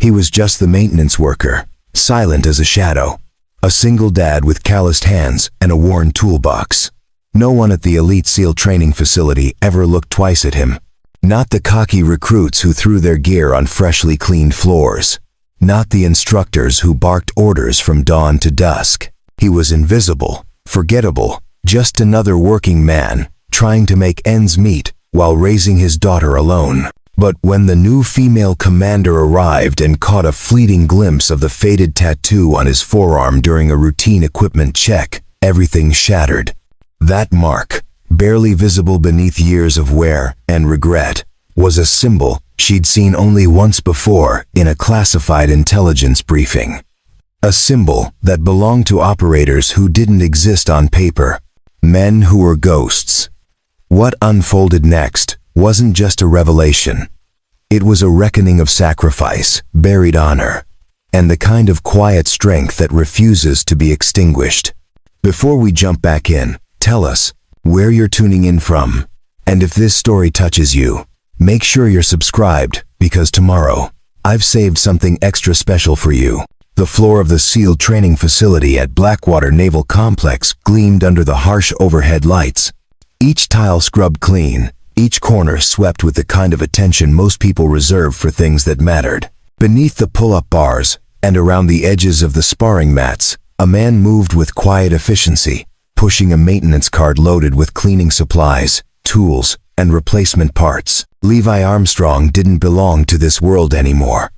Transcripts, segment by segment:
He was just the maintenance worker, silent as a shadow. A single dad with calloused hands and a worn toolbox. No one at the elite SEAL training facility ever looked twice at him. Not the cocky recruits who threw their gear on freshly cleaned floors. Not the instructors who barked orders from dawn to dusk. He was invisible, forgettable, just another working man, trying to make ends meet while raising his daughter alone. But when the new female commander arrived and caught a fleeting glimpse of the faded tattoo on his forearm during a routine equipment check, everything shattered. That mark, barely visible beneath years of wear and regret, was a symbol she'd seen only once before in a classified intelligence briefing. A symbol that belonged to operators who didn't exist on paper, men who were ghosts. What unfolded next wasn't just a revelation. It was a reckoning of sacrifice, buried honor, and the kind of quiet strength that refuses to be extinguished. Before we jump back in, tell us where you're tuning in from, and if this story touches you, make sure you're subscribed, because tomorrow, I've saved something extra special for you. The floor of the SEAL training facility at Blackwater Naval Complex gleamed under the harsh overhead lights. Each tile scrubbed clean, each corner swept with the kind of attention most people reserve for things that mattered. Beneath the pull-up bars, and around the edges of the sparring mats, a man moved with quiet efficiency, pushing a maintenance cart loaded with cleaning supplies, tools, and replacement parts. Levi Armstrong didn't belong to this world anymore.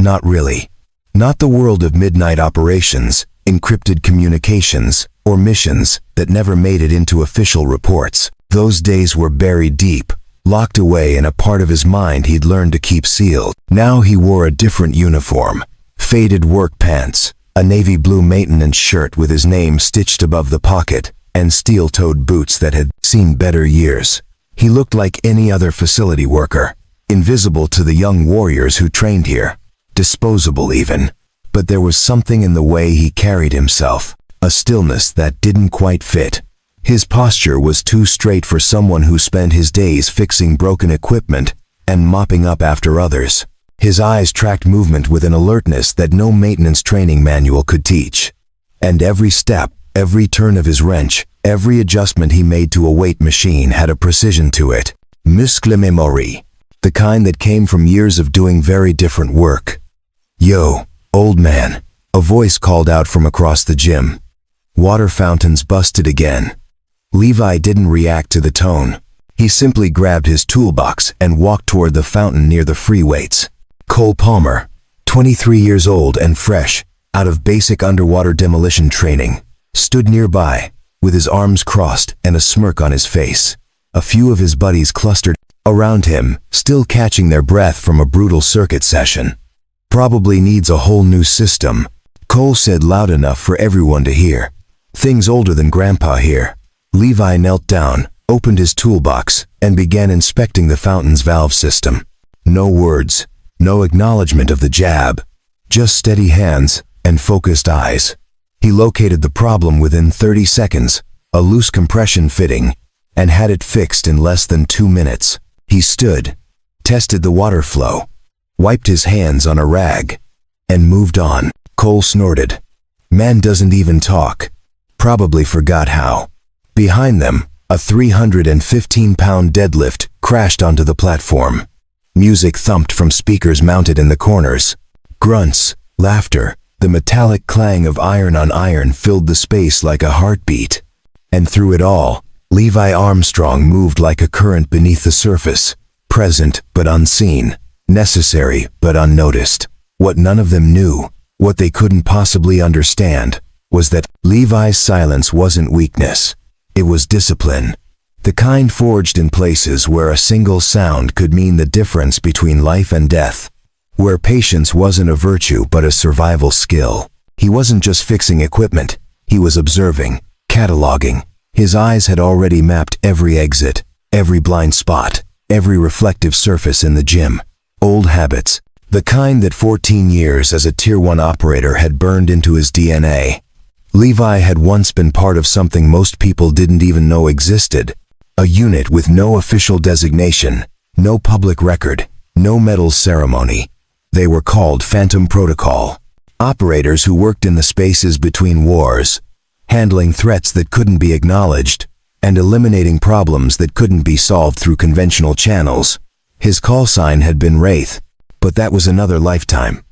Not really. Not the world of midnight operations, encrypted communications, or missions that never made it into official reports. Those days were buried deep, locked away in a part of his mind he'd learned to keep sealed. Now he wore a different uniform, faded work pants, a navy blue maintenance shirt with his name stitched above the pocket, and steel-toed boots that had seen better years. He looked like any other facility worker, invisible to the young warriors who trained here, disposable even. But there was something in the way he carried himself, a stillness that didn't quite fit. His posture was too straight for someone who spent his days fixing broken equipment and mopping up after others. His eyes tracked movement with an alertness that no maintenance training manual could teach. And every step, every turn of his wrench, every adjustment he made to a weight machine had a precision to it. Muscle memory. The kind that came from years of doing very different work. "Yo, old man," a voice called out from across the gym. Water fountains busted again. Levi didn't react to the tone. He simply grabbed his toolbox and walked toward the fountain near the free weights. Cole Palmer, 23 years old and fresh, out of basic underwater demolition training, stood nearby, with his arms crossed and a smirk on his face. A few of his buddies clustered around him, still catching their breath from a brutal circuit session. "Probably needs a whole new system," Cole said loud enough for everyone to hear. "Things older than Grandpa here." Levi knelt down, opened his toolbox, and began inspecting the fountain's valve system. No words, no acknowledgement of the jab, just steady hands and focused eyes. He located the problem within 30 seconds, a loose compression fitting, and had it fixed in less than 2 minutes. He stood, tested the water flow, wiped his hands on a rag, and moved on. Cole snorted. "Man doesn't even talk. Probably forgot how." Behind them, a 315-pound deadlift crashed onto the platform. Music thumped from speakers mounted in the corners. Grunts, laughter, the metallic clang of iron on iron filled the space like a heartbeat. And through it all, Levi Armstrong moved like a current beneath the surface, present but unseen, necessary but unnoticed. What none of them knew, what they couldn't possibly understand, was that Levi's silence wasn't weakness. It was discipline. The kind forged in places where a single sound could mean the difference between life and death. Where patience wasn't a virtue but a survival skill. He wasn't just fixing equipment, he was observing, cataloging. His eyes had already mapped every exit, every blind spot, every reflective surface in the gym. Old habits, the kind that 14 years as a Tier 1 operator had burned into his DNA. Levi had once been part of something most people didn't even know existed. A unit with no official designation, no public record, no medals ceremony. They were called Phantom Protocol. Operators who worked in the spaces between wars, handling threats that couldn't be acknowledged, and eliminating problems that couldn't be solved through conventional channels. His call sign had been Wraith, but that was another lifetime.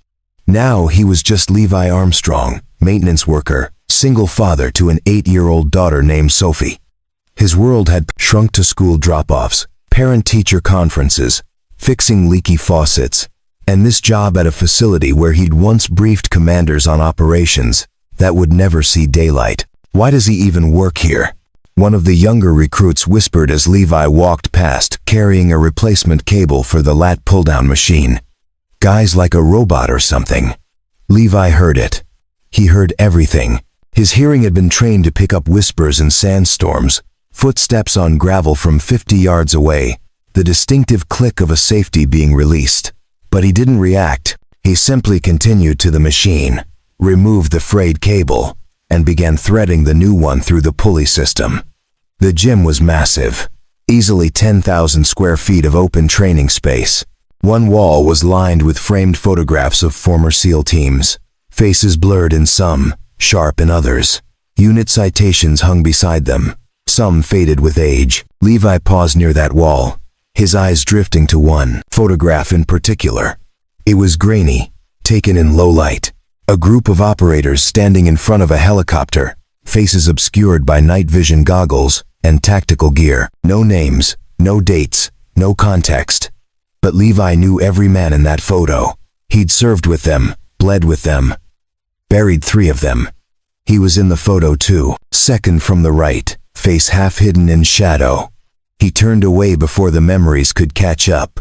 Now he was just Levi Armstrong, maintenance worker, single father to an 8-year-old daughter named Sophie. His world had shrunk to school drop-offs, parent-teacher conferences, fixing leaky faucets, and this job at a facility where he'd once briefed commanders on operations that would never see daylight. Why does he even work here? One of the younger recruits whispered as Levi walked past, carrying a replacement cable for the lat pull-down machine. Guy's like a robot or something. Levi heard it. He heard everything. His hearing had been trained to pick up whispers in sandstorms, footsteps on gravel from 50 yards away, the distinctive click of a safety being released. But he didn't react. He simply continued to the machine, removed the frayed cable, and began threading the new one through the pulley system. The gym was massive, easily 10,000 square feet of open training space. One wall was lined with framed photographs of former SEAL teams, faces blurred in some, sharp in others. Unit citations hung beside them, some faded with age. Levi paused near that wall, his eyes drifting to one photograph in particular. It was grainy, taken in low light. A group of operators standing in front of a helicopter, faces obscured by night vision goggles and tactical gear. No names, no dates, no context. But Levi knew every man in that photo. He'd served with them, bled with them, buried 3 of them. He was in the photo too, second from the right, face half hidden in shadow. He turned away before the memories could catch up.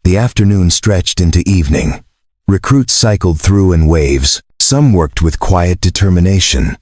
The afternoon stretched into evening. Recruits cycled through in waves. Some worked with quiet determination.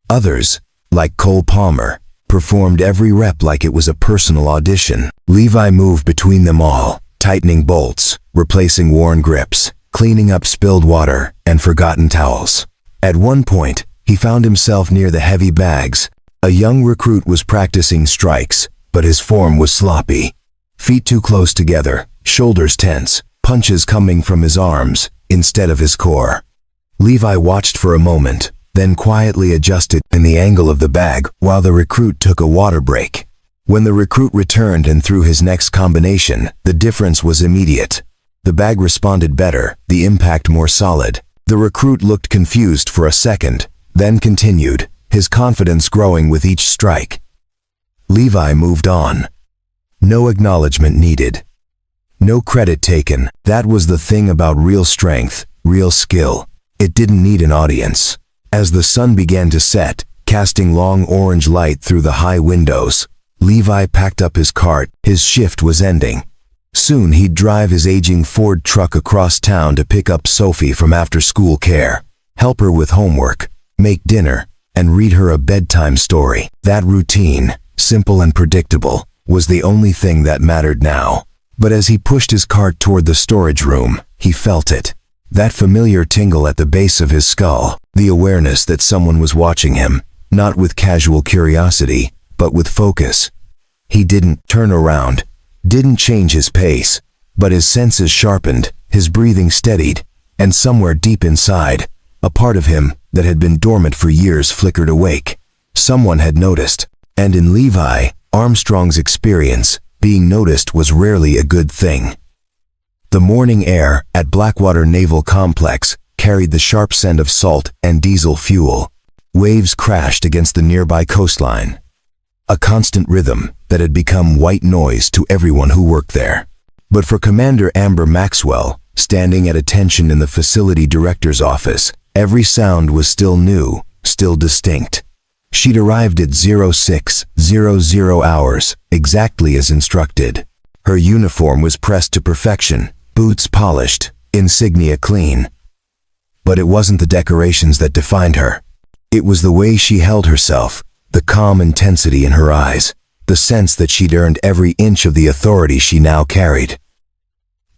Others, like Cole Palmer, performed every rep like it was a personal audition. Levi moved between them all, tightening bolts, replacing worn grips, cleaning up spilled water and forgotten towels. At one point, he found himself near the heavy bags. A young recruit was practicing strikes, but his form was sloppy. Feet too close together, shoulders tense, punches coming from his arms instead of his core. Levi watched for a moment, then quietly adjusted in the angle of the bag while the recruit took a water break. When the recruit returned and threw his next combination, the difference was immediate. The bag responded better, the impact more solid. The recruit looked confused for a second, then continued, his confidence growing with each strike. Levi moved on. No acknowledgement needed. No credit taken. That was the thing about real strength, real skill. It didn't need an audience. As the sun began to set, casting long orange light through the high windows, Levi packed up his cart. His shift was ending. Soon he'd drive his aging Ford truck across town to pick up Sophie from after-school care, help her with homework, make dinner, and read her a bedtime story. That routine, simple and predictable, was the only thing that mattered now. But as he pushed his cart toward the storage room, he felt it. That familiar tingle at the base of his skull, the awareness that someone was watching him, not with casual curiosity, but with focus. He didn't turn around, didn't change his pace, but his senses sharpened, his breathing steadied, and somewhere deep inside, a part of him that had been dormant for years flickered awake. Someone had noticed, and in Levi Armstrong's experience, being noticed was rarely a good thing. The morning air at Blackwater Naval Complex carried the sharp scent of salt and diesel fuel. Waves crashed against the nearby coastline. A constant rhythm that had become white noise to everyone who worked there. But for Commander Amber Maxwell, standing at attention in the facility director's office, every sound was still new, still distinct. She'd arrived at 0600 hours, exactly as instructed. Her uniform was pressed to perfection, boots polished, insignia clean. But it wasn't the decorations that defined her. It was the way she held herself, the calm intensity in her eyes, the sense that she'd earned every inch of the authority she now carried.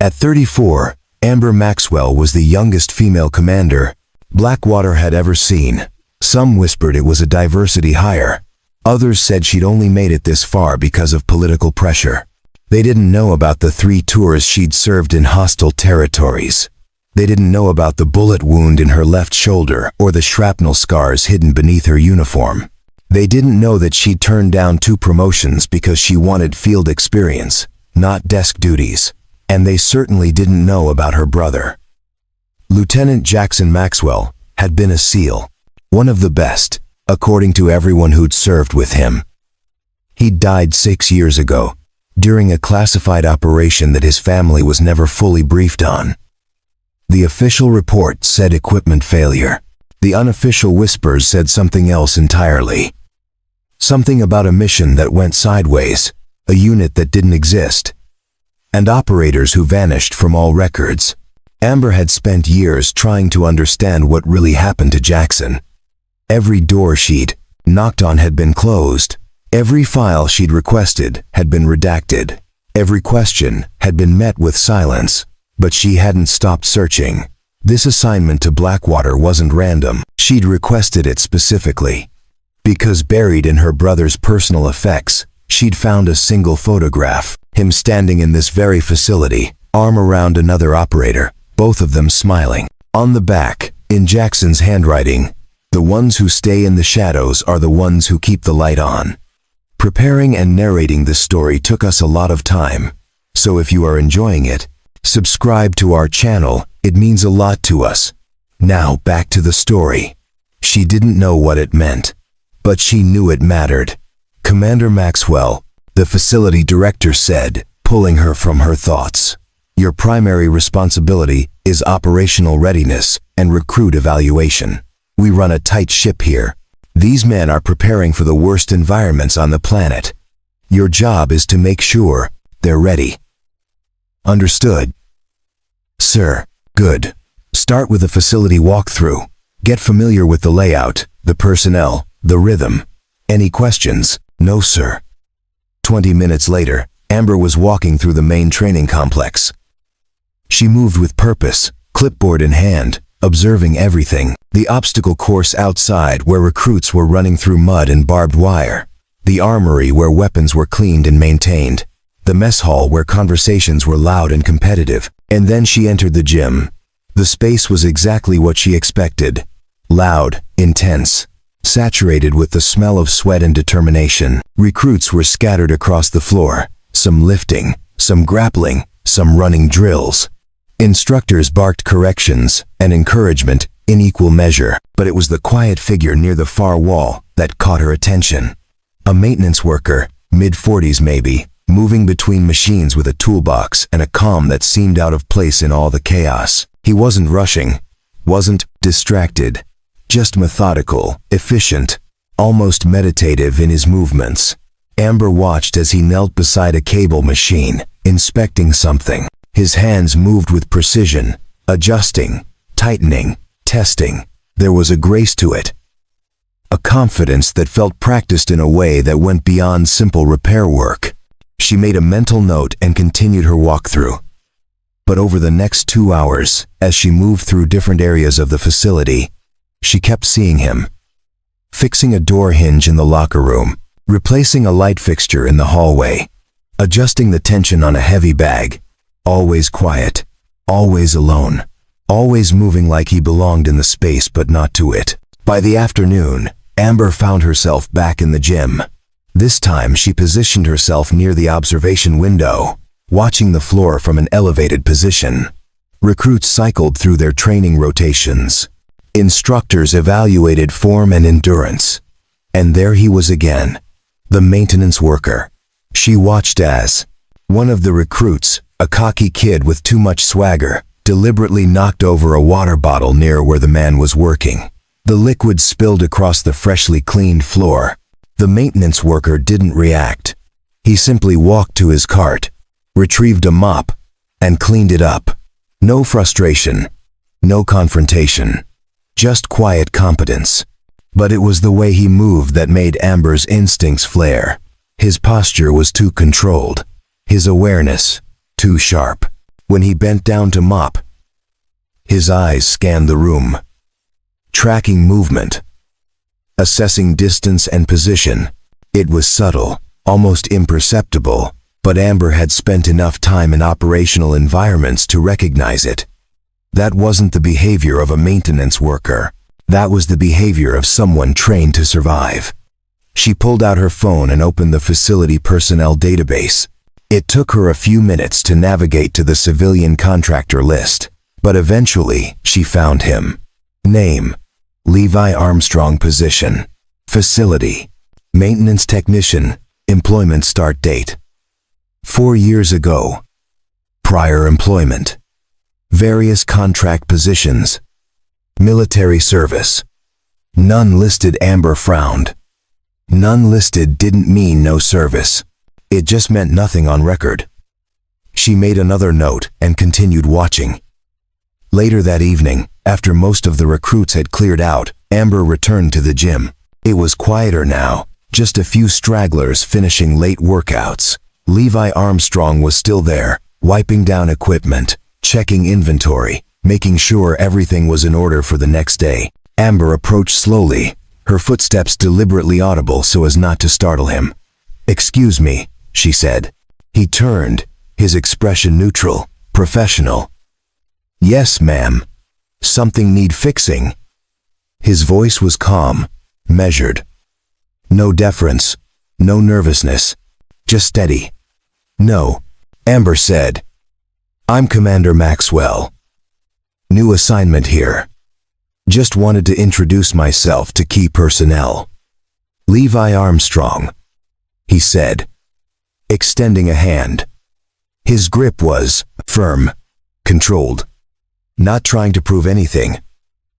At 34, Amber Maxwell was the youngest female commander Blackwater had ever seen. Some whispered it was a diversity hire. Others said she'd only made it this far because of political pressure. They didn't know about the 3 tours she'd served in hostile territories. They didn't know about the bullet wound in her left shoulder or the shrapnel scars hidden beneath her uniform. They didn't know that she'd turned down 2 promotions because she wanted field experience, not desk duties. And they certainly didn't know about her brother. Lieutenant Jackson Maxwell had been a SEAL, one of the best, according to everyone who'd served with him. He'd died 6 years ago, during a classified operation that his family was never fully briefed on. The official report said equipment failure. The unofficial whispers said something else entirely. Something about a mission that went sideways, a unit that didn't exist, and operators who vanished from all records. Amber had spent years trying to understand what really happened to Jackson. Every door she'd knocked on had been closed. Every file she'd requested had been redacted. Every question had been met with silence, but she hadn't stopped searching. This assignment to Blackwater wasn't random. She'd requested it specifically, because buried in her brother's personal effects, she'd found a single photograph, him standing in this very facility, arm around another operator, both of them smiling. On the back, in Jackson's handwriting, "The ones who stay in the shadows are the ones who keep the light on." Preparing and narrating this story took us a lot of time, so if you are enjoying it, subscribe to our channel, it means a lot to us. Now back to the story. She didn't know what it meant, but she knew it mattered. Commander Maxwell, the facility director, said, pulling her from her thoughts, "Your primary responsibility is operational readiness and recruit evaluation. We run a tight ship here. These men are preparing for the worst environments on the planet. Your job is to make sure they're ready." "Understood, sir." "Good. Start with a facility walkthrough. Get familiar with the layout, the personnel, the rhythm. Any questions?" "No, sir." 20 minutes later, Amber was walking through the main training complex. She moved with purpose, clipboard in hand, observing everything. The obstacle course outside where recruits were running through mud and barbed wire. The armory where weapons were cleaned and maintained. The mess hall where conversations were loud and competitive. And then she entered the gym. The space was exactly what she expected. Loud, intense, saturated with the smell of sweat and determination. Recruits were scattered across the floor, some lifting, some grappling, some running drills. Instructors barked corrections and encouragement in equal measure, but it was the quiet figure near the far wall that caught her attention. A maintenance worker, mid-40s maybe, moving between machines with a toolbox and a calm that seemed out of place in all the chaos. He wasn't rushing, wasn't distracted, just methodical, efficient, almost meditative in his movements. Amber watched as he knelt beside a cable machine, inspecting something. His hands moved with precision, adjusting, tightening, testing. There was a grace to it, a confidence that felt practiced in a way that went beyond simple repair work. She made a mental note and continued her walkthrough. But over the next 2 hours, as she moved through different areas of the facility, she kept seeing him. Fixing a door hinge in the locker room, replacing a light fixture in the hallway, adjusting the tension on a heavy bag. Always quiet, always alone, always moving like he belonged in the space but not to it. By the afternoon, Amber found herself back in the gym. This time she positioned herself near the observation window, watching the floor from an elevated position. Recruits cycled through their training rotations. Instructors evaluated form and endurance. And there he was again, the maintenance worker. She watched as one of the recruits, a cocky kid with too much swagger, deliberately knocked over a water bottle near where the man was working. The liquid spilled across the freshly cleaned floor. The maintenance worker didn't react. He simply walked to his cart, retrieved a mop, and cleaned it up. No frustration, no confrontation, just quiet competence. But it was the way he moved that made Amber's instincts flare. His posture was too controlled, his awareness too sharp. When he bent down to mop, his eyes scanned the room, tracking movement, assessing distance and position. It was subtle, almost imperceptible, but Amber had spent enough time in operational environments to recognize it. That wasn't the behavior of a maintenance worker. That was the behavior of someone trained to survive. She pulled out her phone and opened the facility personnel database. It took her a few minutes to navigate to the civilian contractor list, but eventually she found him. Name: Levi Armstrong. Position: facility maintenance technician. Employment start date: 4 years ago. Prior employment: various contract positions. Military service. None listed. Amber frowned. None listed didn't mean no service. It just meant nothing on record. She made another note and continued watching. Later that evening, after most of the recruits had cleared out, Amber returned to the gym. It was quieter now, just a few stragglers finishing late workouts. Levi Armstrong was still there, wiping down equipment, checking inventory, making sure everything was in order for the next day. Amber approached slowly, her footsteps deliberately audible so as not to startle him. "Excuse me," she said. He turned, his expression neutral, professional. "Yes, ma'am. Something need fixing." His voice was calm, measured. No deference, no nervousness, just steady. "No," Amber said. "I'm Commander Maxwell. New assignment here. Just wanted to introduce myself to key personnel. Levi Armstrong," he said, extending a hand. His grip was firm, controlled. Not trying to prove anything,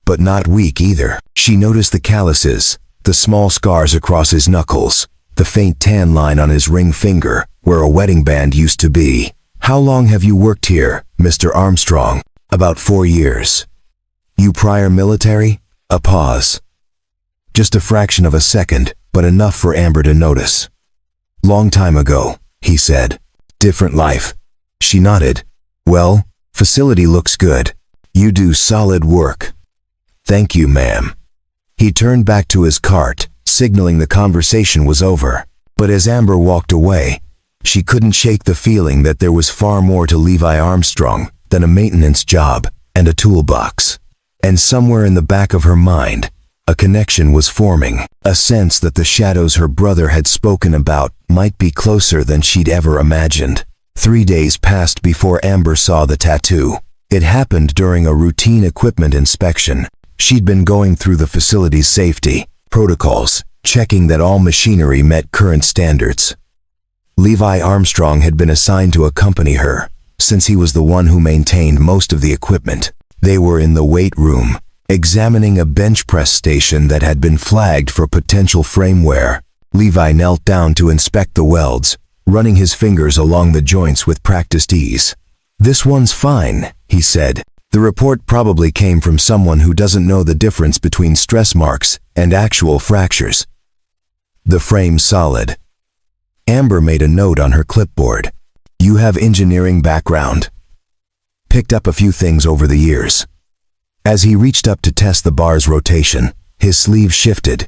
but not weak either. She noticed the calluses, the small scars across his knuckles, the faint tan line on his ring finger, where a wedding band used to be. "How long have you worked here, Mr. Armstrong?" "About 4 years." "You prior military?" A pause. Just a fraction of a second, but enough for Amber to notice. "Long time ago," he said. "Different life." She nodded. "Well, facility looks good. You do solid work." "Thank you, ma'am." He turned back to his cart, signaling the conversation was over. But as Amber walked away, she couldn't shake the feeling that there was far more to Levi Armstrong than a maintenance job and a toolbox. And somewhere in the back of her mind, a connection was forming, a sense that the shadows her brother had spoken about might be closer than she'd ever imagined. 3 days passed before Amber saw the tattoo. It happened during a routine equipment inspection. She'd been going through the facility's safety protocols, checking that all machinery met current standards. Levi Armstrong had been assigned to accompany her, since he was the one who maintained most of the equipment. They were in the weight room, examining a bench press station that had been flagged for potential frame wear. Levi knelt down to inspect the welds, running his fingers along the joints with practiced ease. "This one's fine," he said. "The report probably came from someone who doesn't know the difference between stress marks and actual fractures." "The frame's solid." Amber made a note on her clipboard. "You have engineering background?" "Picked up a few things over the years." As he reached up to test the bar's rotation, his sleeve shifted.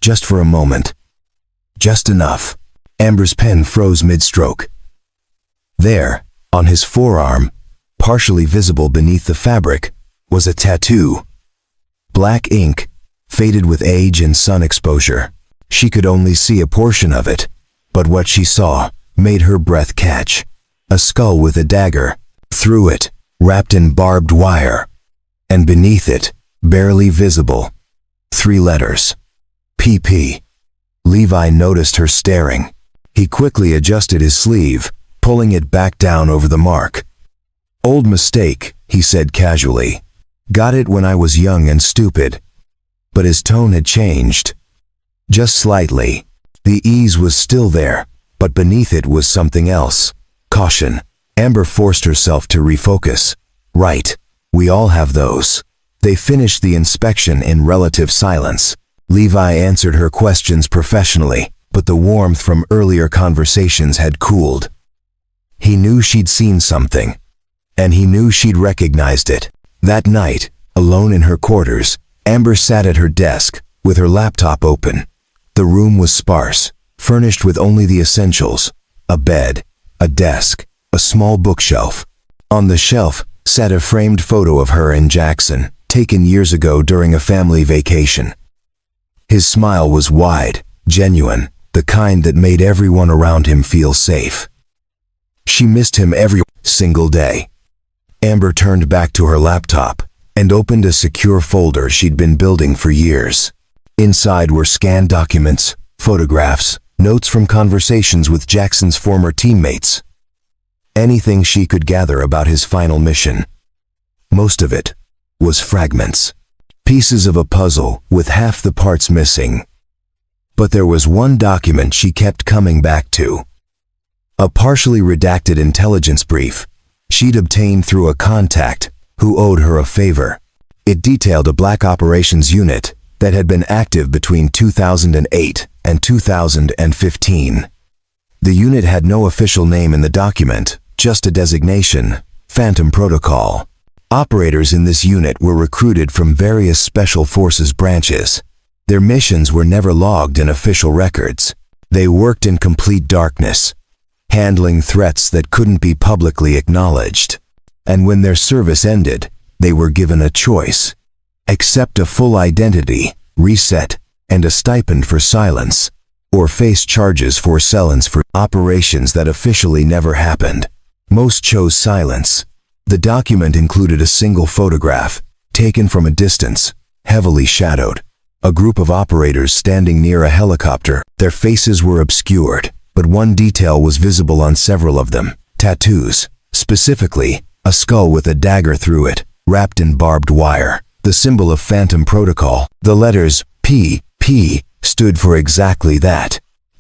Just for a moment. Just enough. Amber's pen froze mid-stroke. There, on his forearm, partially visible beneath the fabric, was a tattoo. Black ink, faded with age and sun exposure. She could only see a portion of it, but what she saw made her breath catch. A skull with a dagger, through it, wrapped in barbed wire. And beneath it, barely visible, 3 letters. PP. Levi noticed her staring. He quickly adjusted his sleeve, pulling it back down over the mark. "Old mistake," he said casually. "Got it when I was young and stupid." But his tone had changed. Just slightly. The ease was still there, but beneath it was something else. Caution. Amber forced herself to refocus. "Right. We all have those." They finished the inspection in relative silence. Levi answered her questions professionally, but the warmth from earlier conversations had cooled. He knew she'd seen something, and he knew she'd recognized it. That night, alone in her quarters, Amber sat at her desk, with her laptop open. The room was sparse, furnished with only the essentials: a bed, a desk, a small bookshelf. On the shelf, sat a framed photo of her and Jackson, taken years ago during a family vacation. His smile was wide, genuine, the kind that made everyone around him feel safe. She missed him every single day. Amber turned back to her laptop and opened a secure folder she'd been building for years. Inside were scanned documents, photographs, notes from conversations with Jackson's former teammates. Anything she could gather about his final mission. Most of it was fragments. Pieces of a puzzle with half the parts missing. But there was one document she kept coming back to. A partially redacted intelligence brief she'd obtained through a contact who owed her a favor. It detailed a black operations unit that had been active between 2008 and 2015. The unit had no official name in the document, just a designation, Phantom Protocol. Operators in this unit were recruited from various special forces branches. Their missions were never logged in official records. They worked in complete darkness, handling threats that couldn't be publicly acknowledged. And when their service ended, they were given a choice: accept a full identity, reset, and a stipend for silence, or face charges for silence for operations that officially never happened. Most chose silence. The document included a single photograph, taken from a distance, heavily shadowed. A group of operators standing near a helicopter. Their faces were obscured, but one detail was visible on several of them: tattoos. Specifically, a skull with a dagger through it, wrapped in barbed wire. The symbol of Phantom Protocol. The letters P stood for exactly that.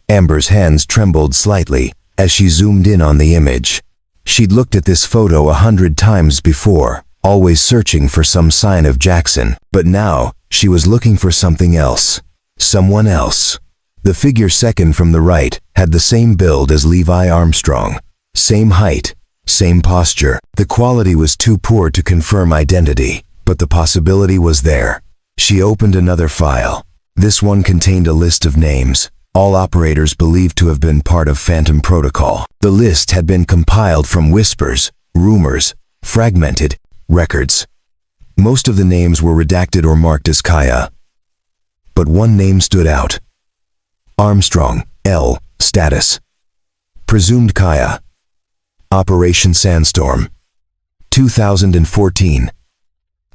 Amber's hands trembled slightly as she zoomed in on the image. She'd looked at this photo 100 times before, always searching for some sign of Jackson, but now she was looking for something else. Someone else. The figure second from the right had the same build as Levi Armstrong. Same height, same posture. The quality was too poor to confirm identity, but the possibility was there. She opened another file. This one contained a list of names, all operators believed to have been part of Phantom Protocol. The list had been compiled from whispers, rumors, fragmented records. Most of the names were redacted or marked as Kaya. But one name stood out. Armstrong, L. Status. Presumed Kaya. Operation Sandstorm. 2014.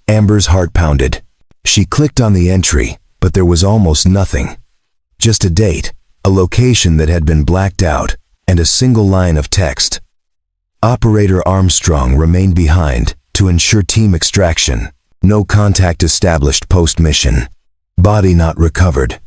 Amber's heart pounded. She clicked on the entry, but there was almost nothing. Just a date, a location that had been blacked out, and a single line of text. Operator Armstrong remained behind to ensure team extraction. No contact established post-mission. Body not recovered.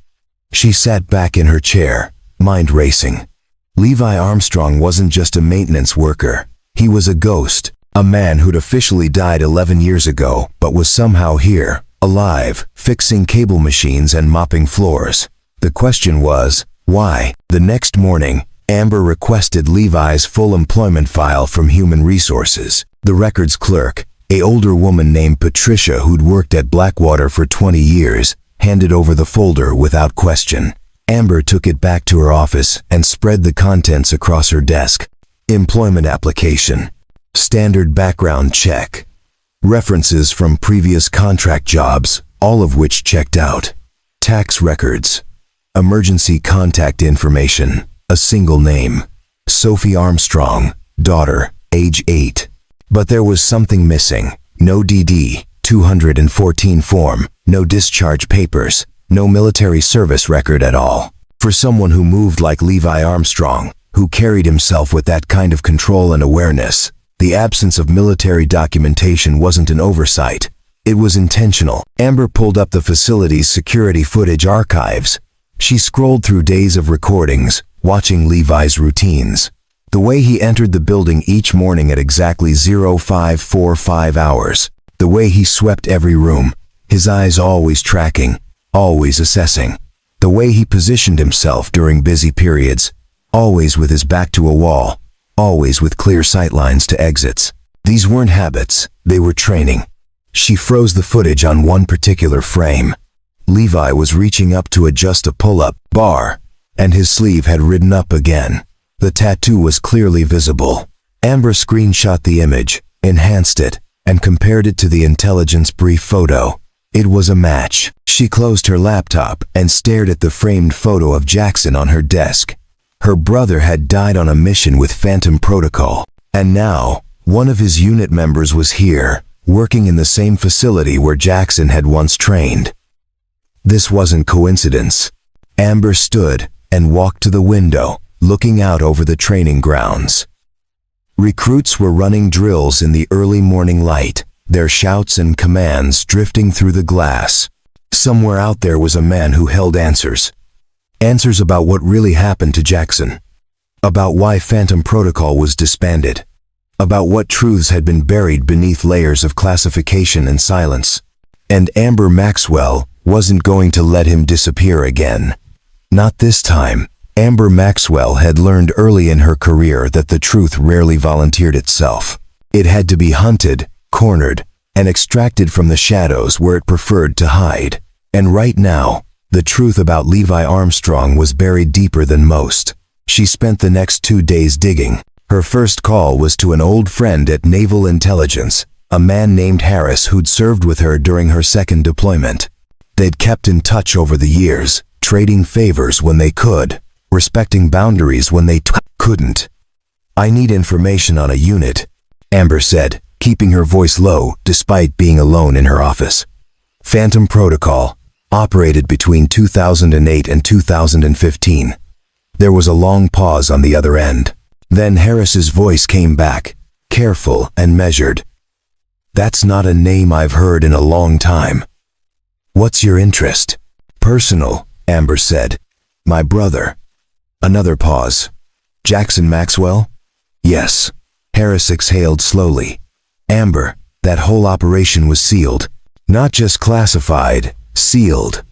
She sat back in her chair, mind racing. Levi Armstrong wasn't just a maintenance worker. He was a ghost, a man who'd officially died 11 years ago, but was somehow here, alive, fixing cable machines and mopping floors. The question was, why? The next morning, Amber requested Levi's full employment file from Human Resources. The records clerk, an older woman named Patricia who'd worked at Blackwater for 20 years, handed over the folder without question. Amber took it back to her office and spread the contents across her desk. Employment application. Standard background check. References from previous contract jobs, all of which checked out. Tax records. Emergency contact information. A single name. Sophie Armstrong, daughter, age 8. But there was something missing. No DD, 214 form, no discharge papers, no military service record at all. For someone who moved like Levi Armstrong, who carried himself with that kind of control and awareness, the absence of military documentation wasn't an oversight. It was intentional. Amber pulled up the facility's security footage archives. She scrolled through days of recordings, watching Levi's routines. The way he entered the building each morning at exactly 0545 hours. The way he swept every room, his eyes always tracking, always assessing. The way he positioned himself during busy periods, always with his back to a wall, always with clear sightlines to exits. These weren't habits, they were training. She froze the footage on one particular frame. Levi was reaching up to adjust a pull-up bar, and his sleeve had ridden up again. The tattoo was clearly visible. Amber screenshot the image, enhanced it, and compared it to the intelligence brief photo. It was a match. She closed her laptop and stared at the framed photo of Jackson on her desk. Her brother had died on a mission with Phantom Protocol, and now one of his unit members was here, working in the same facility where Jackson had once trained. This wasn't coincidence. Amber stood and walked to the window, looking out over the training grounds. Recruits were running drills in the early morning light, their shouts and commands drifting through the glass. Somewhere out there was a man who held answers. Answers about what really happened to Jackson. About why Phantom Protocol was disbanded. About what truths had been buried beneath layers of classification and silence. And Amber Maxwell wasn't going to let him disappear again. Not this time. Amber Maxwell had learned early in her career that the truth rarely volunteered itself. It had to be hunted, cornered, and extracted from the shadows where it preferred to hide. And right now, the truth about Levi Armstrong was buried deeper than most. She spent the next 2 days digging. Her first call was to an old friend at Naval Intelligence, a man named Harris who'd served with her during her second deployment. They'd kept in touch over the years, trading favors when they could, respecting boundaries when they couldn't. "I need information on a unit," Amber said, keeping her voice low despite being alone in her office. "Phantom Protocol, operated between 2008 and 2015. There was a long pause on the other end. Then Harris's voice came back, careful and measured. "That's not a name I've heard in a long time. What's your interest?" "Personal," Amber said. "My brother." Another pause. "Jackson Maxwell?" "Yes." Harris exhaled slowly. "Amber, that whole operation was sealed. Not just classified, sealed.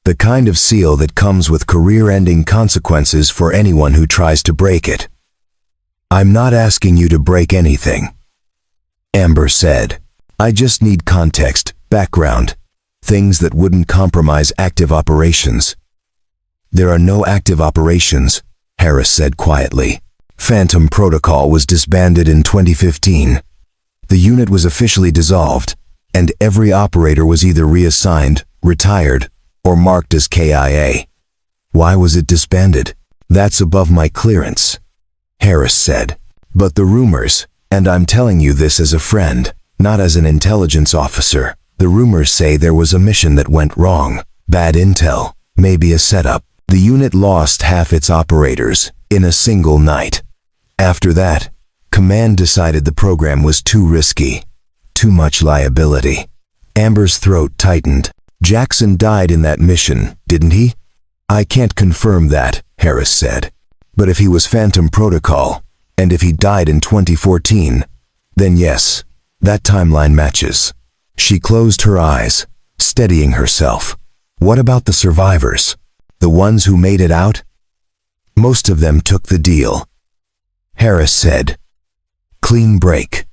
The kind of seal that comes with career-ending consequences for anyone who tries to break it." "I'm not asking you to break anything," Amber said. "I just need context, background, things that wouldn't compromise active operations." "There are no active operations," Harris said quietly. "Phantom Protocol was disbanded in 2015. The unit was officially dissolved, and every operator was either reassigned, retired, or marked as KIA. Why was it disbanded? That's above my clearance," Harris said. "But the rumors, and I'm telling you this as a friend, not as an intelligence officer, the rumors say there was a mission that went wrong, bad intel, maybe a setup. The unit lost half its operators in a single night. After that, Command decided the program was too risky, too much liability." Amber's throat tightened. "Jackson died in that mission, didn't he?" "I can't confirm that," Harris said. "But if he was Phantom Protocol, and if he died in 2014, then yes, that timeline matches." She closed her eyes, steadying herself. "What about the survivors? The ones who made it out?" "Most of them took the deal," Harris said. "Clean break.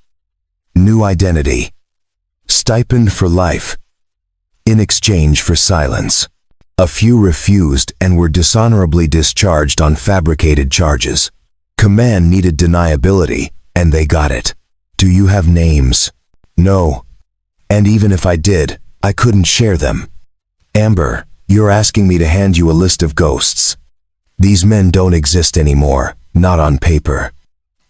New identity. Stipend for life. In exchange for silence. A few refused and were dishonorably discharged on fabricated charges. Command needed deniability, and they got it. Do you have names?" "No. And even if I did, I couldn't share them." "Amber, you're asking me to hand you a list of ghosts. These men don't exist anymore, not on paper.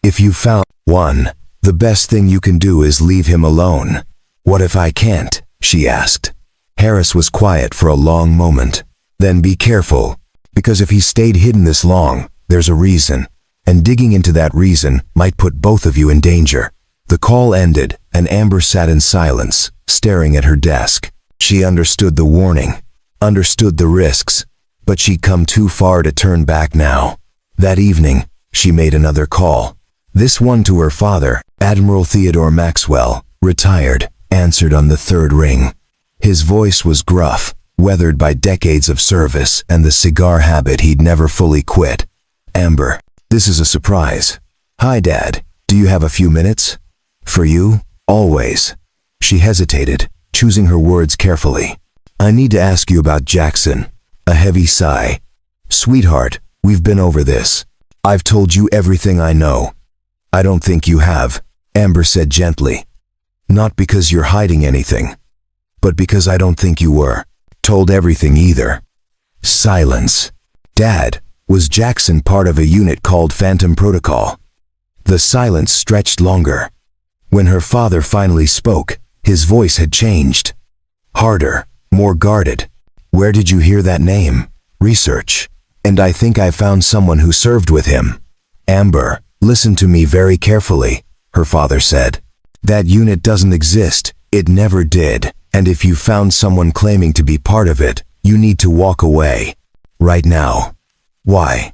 If you found one, the best thing you can do is leave him alone." "What if I can't?" she asked. Harris was quiet for a long moment. "Then be careful, because if he stayed hidden this long, there's a reason, and digging into that reason might put both of you in danger." The call ended, and Amber sat in silence, staring at her desk. She understood the warning, understood the risks, but she'd come too far to turn back now. That evening, she made another call. This one to her father, Admiral Theodore Maxwell, retired, answered on the third ring. His voice was gruff, weathered by decades of service and the cigar habit he'd never fully quit. "Amber, this is a surprise." "Hi, Dad. Do you have a few minutes?" "For you, always." She hesitated, choosing her words carefully. "I need to ask you about Jackson." A heavy sigh. "Sweetheart, we've been over this. I've told you everything I know." "I don't think you have," Amber said gently. Not because you're hiding anything, but because I don't think you were told everything either. Silence. Dad, was Jackson part of a unit called Phantom Protocol? The silence stretched longer. When her father finally spoke, his voice had changed. Harder, more guarded. Where did you hear that name? Research. And I think I found someone who served with him. Amber, listen to me very carefully, her father said. That unit doesn't exist, it never did, and if you found someone claiming to be part of it, you need to walk away. Right now. Why?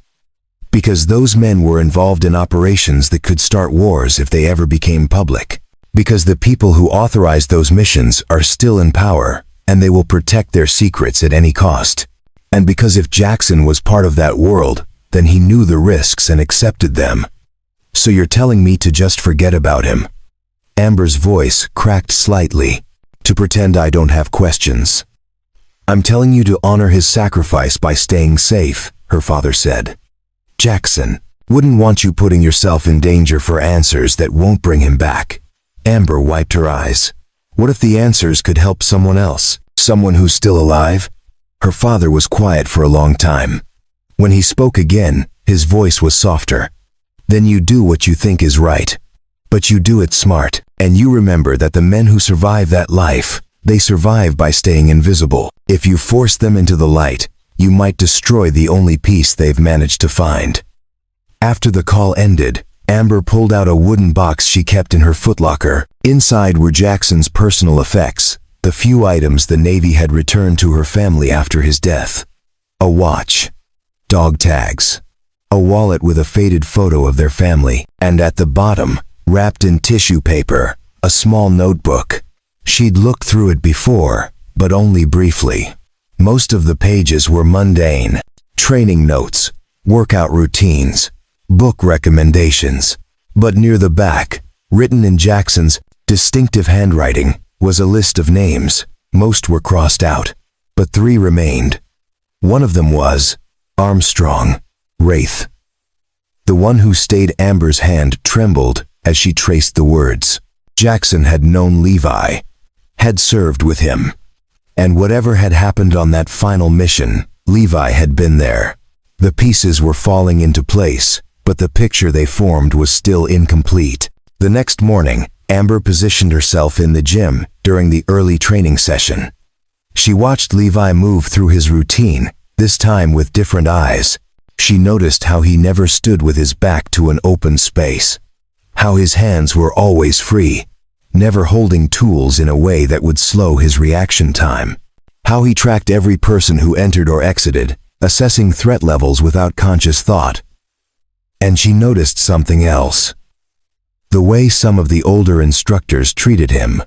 Because those men were involved in operations that could start wars if they ever became public. Because the people who authorized those missions are still in power, and they will protect their secrets at any cost. And because if Jackson was part of that world, then he knew the risks and accepted them. So you're telling me to just forget about him? Amber's voice cracked slightly. To pretend I don't have questions. I'm telling you to honor his sacrifice by staying safe, her father said. Jackson wouldn't want you putting yourself in danger for answers that won't bring him back. Amber wiped her eyes. What if the answers could help someone else? Someone who's still alive? Her father was quiet for a long time. When he spoke again, his voice was softer. Then you do what you think is right. But you do it smart, and you remember that the men who survive that life, they survive by staying invisible. If you force them into the light, you might destroy the only peace they've managed to find. After the call ended, Amber pulled out a wooden box she kept in her footlocker. Inside were Jackson's personal effects, the few items the Navy had returned to her family after his death. A watch, dog tags, a wallet with a faded photo of their family, and at the bottom, wrapped in tissue paper, a small notebook. She'd looked through it before, but only briefly. Most of the pages were mundane. Training notes, workout routines, book recommendations. But near the back, written in Jackson's distinctive handwriting, was a list of names. Most were crossed out, but 3 remained. One of them was Armstrong Wraith. The one who stayed Amber's hand trembled as she traced the words. Jackson had known Levi, had served with him. And whatever had happened on that final mission, Levi had been there. The pieces were falling into place, but the picture they formed was still incomplete. The next morning, Amber positioned herself in the gym during the early training session. She watched Levi move through his routine, this time with different eyes. She noticed how he never stood with his back to an open space. How his hands were always free, never holding tools in a way that would slow his reaction time. How he tracked every person who entered or exited, assessing threat levels without conscious thought. And she noticed something else. The way some of the older instructors treated him,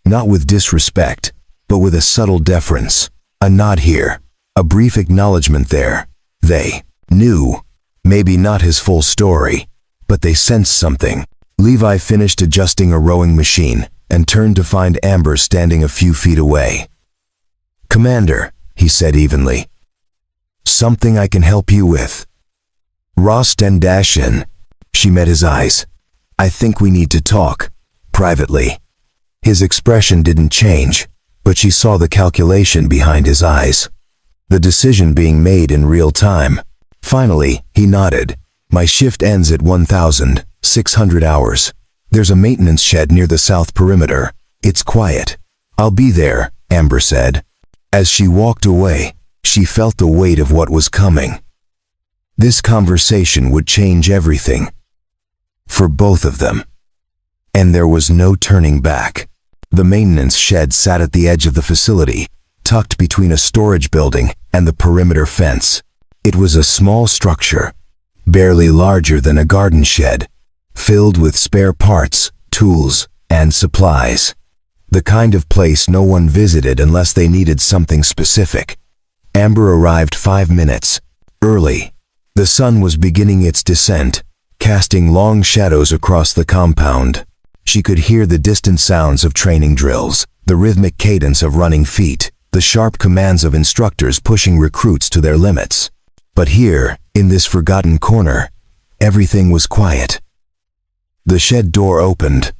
not with disrespect, but with a subtle deference. A nod here, a brief acknowledgement there. They knew, maybe not his full story, but they sensed something. Levi finished adjusting a rowing machine and turned to find Amber standing a few feet away. "Commander," he said evenly. "Something I can help you with?" Ross Dendashin. She met his eyes. "I think we need to talk, privately." His expression didn't change, but she saw the calculation behind his eyes. The decision being made in real time. Finally, he nodded. "My shift ends at 1,600 hours. There's a maintenance shed near the south perimeter. It's quiet. I'll be there," Amber said. As she walked away, she felt the weight of what was coming. This conversation would change everything. For both of them. And there was no turning back. The maintenance shed sat at the edge of the facility, tucked between a storage building and the perimeter fence. It was a small structure, barely larger than a garden shed, filled with spare parts, tools, and supplies. The kind of place no one visited unless they needed something specific. Amber arrived 5 minutes early. The sun was beginning its descent, casting long shadows across the compound. She could hear the distant sounds of training drills, the rhythmic cadence of running feet, the sharp commands of instructors pushing recruits to their limits. But here, in this forgotten corner, everything was quiet. The shed door opened,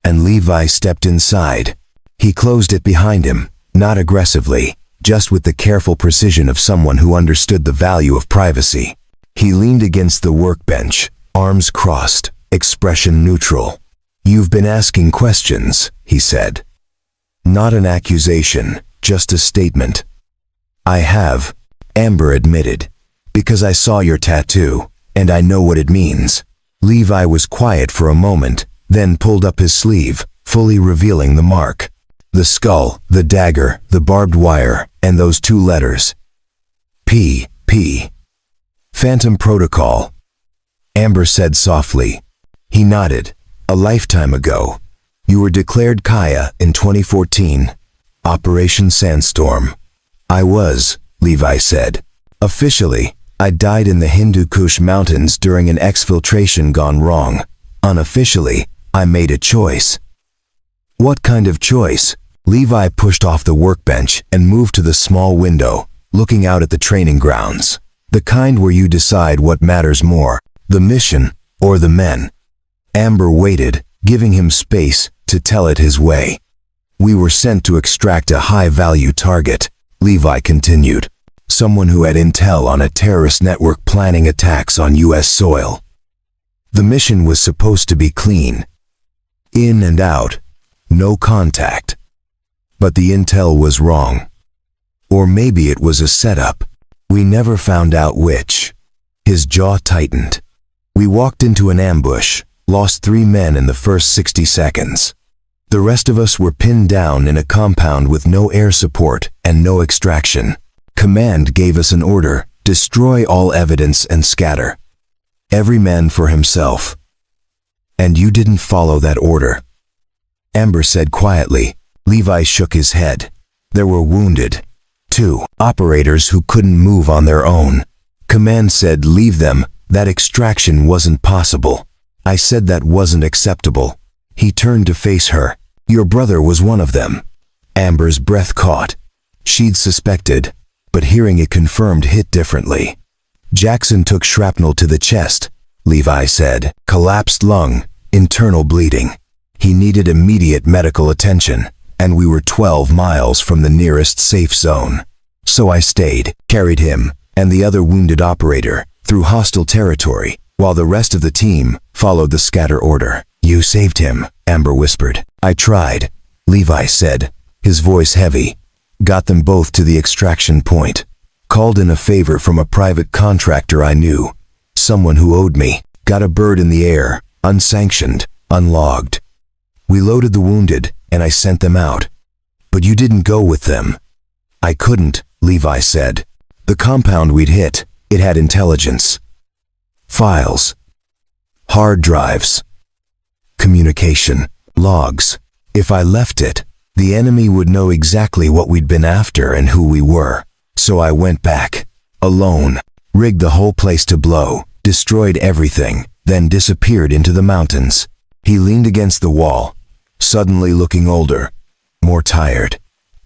and Levi stepped inside. He closed it behind him, not aggressively, just with the careful precision of someone who understood the value of privacy. He leaned against the workbench, arms crossed, expression neutral. "You've been asking questions," he said. "Not an accusation, just a statement." "I have," Amber admitted, "because I saw your tattoo, and I know what it means." Levi was quiet for a moment, then pulled up his sleeve, fully revealing the mark. The skull, the dagger, the barbed wire, and those two letters. P. Phantom Protocol. Amber said softly. He nodded. "A lifetime ago. You were declared Kaya in 2014. Operation Sandstorm." "I was," Levi said. "Officially, I died in the Hindu Kush Mountains during an exfiltration gone wrong. Unofficially, I made a choice." "What kind of choice?" Levi pushed off the workbench and moved to the small window, looking out at the training grounds. "The kind where you decide what matters more, the mission or the men." Amber waited, giving him space to tell it his way. "We were sent to extract a high-value target," Levi continued. "Someone who had intel on a terrorist network planning attacks on U.S. soil. The mission was supposed to be clean. In and out. No contact. But the intel was wrong. Or maybe it was a setup. We never found out which." His jaw tightened. "We walked into an ambush, lost 3 men in the first 60 seconds. The rest of us were pinned down in a compound with no air support and no extraction. Command gave us an order: destroy all evidence and scatter. Every man for himself. And you didn't follow that order." Amber said quietly. Levi shook his head. "There were wounded. 2 operators who couldn't move on their own. Command said leave them, that extraction wasn't possible. I said that wasn't acceptable." He turned to face her. "Your brother was one of them." Amber's breath caught. She'd suspected, but hearing it confirmed hit differently. "Jackson took shrapnel to the chest," Levi said. "Collapsed lung, internal bleeding. He needed immediate medical attention, and we were 12 miles from the nearest safe zone. So I stayed, carried him, and the other wounded operator, through hostile territory, while the rest of the team followed the scatter order." "You saved him," Amber whispered. "I tried," Levi said, his voice heavy. "Got them both to the extraction point. Called in a favor from a private contractor I knew. Someone who owed me. Got a bird in the air, unsanctioned, unlogged. We loaded the wounded, and I sent them out. But you didn't go with them." "I couldn't," Levi said. "The compound we'd hit, it had intelligence. Files. Hard drives. Communication. Logs. If I left it, the enemy would know exactly what we'd been after and who we were. So I went back. Alone. Rigged the whole place to blow. Destroyed everything. Then disappeared into the mountains." He leaned against the wall, suddenly looking older, more tired.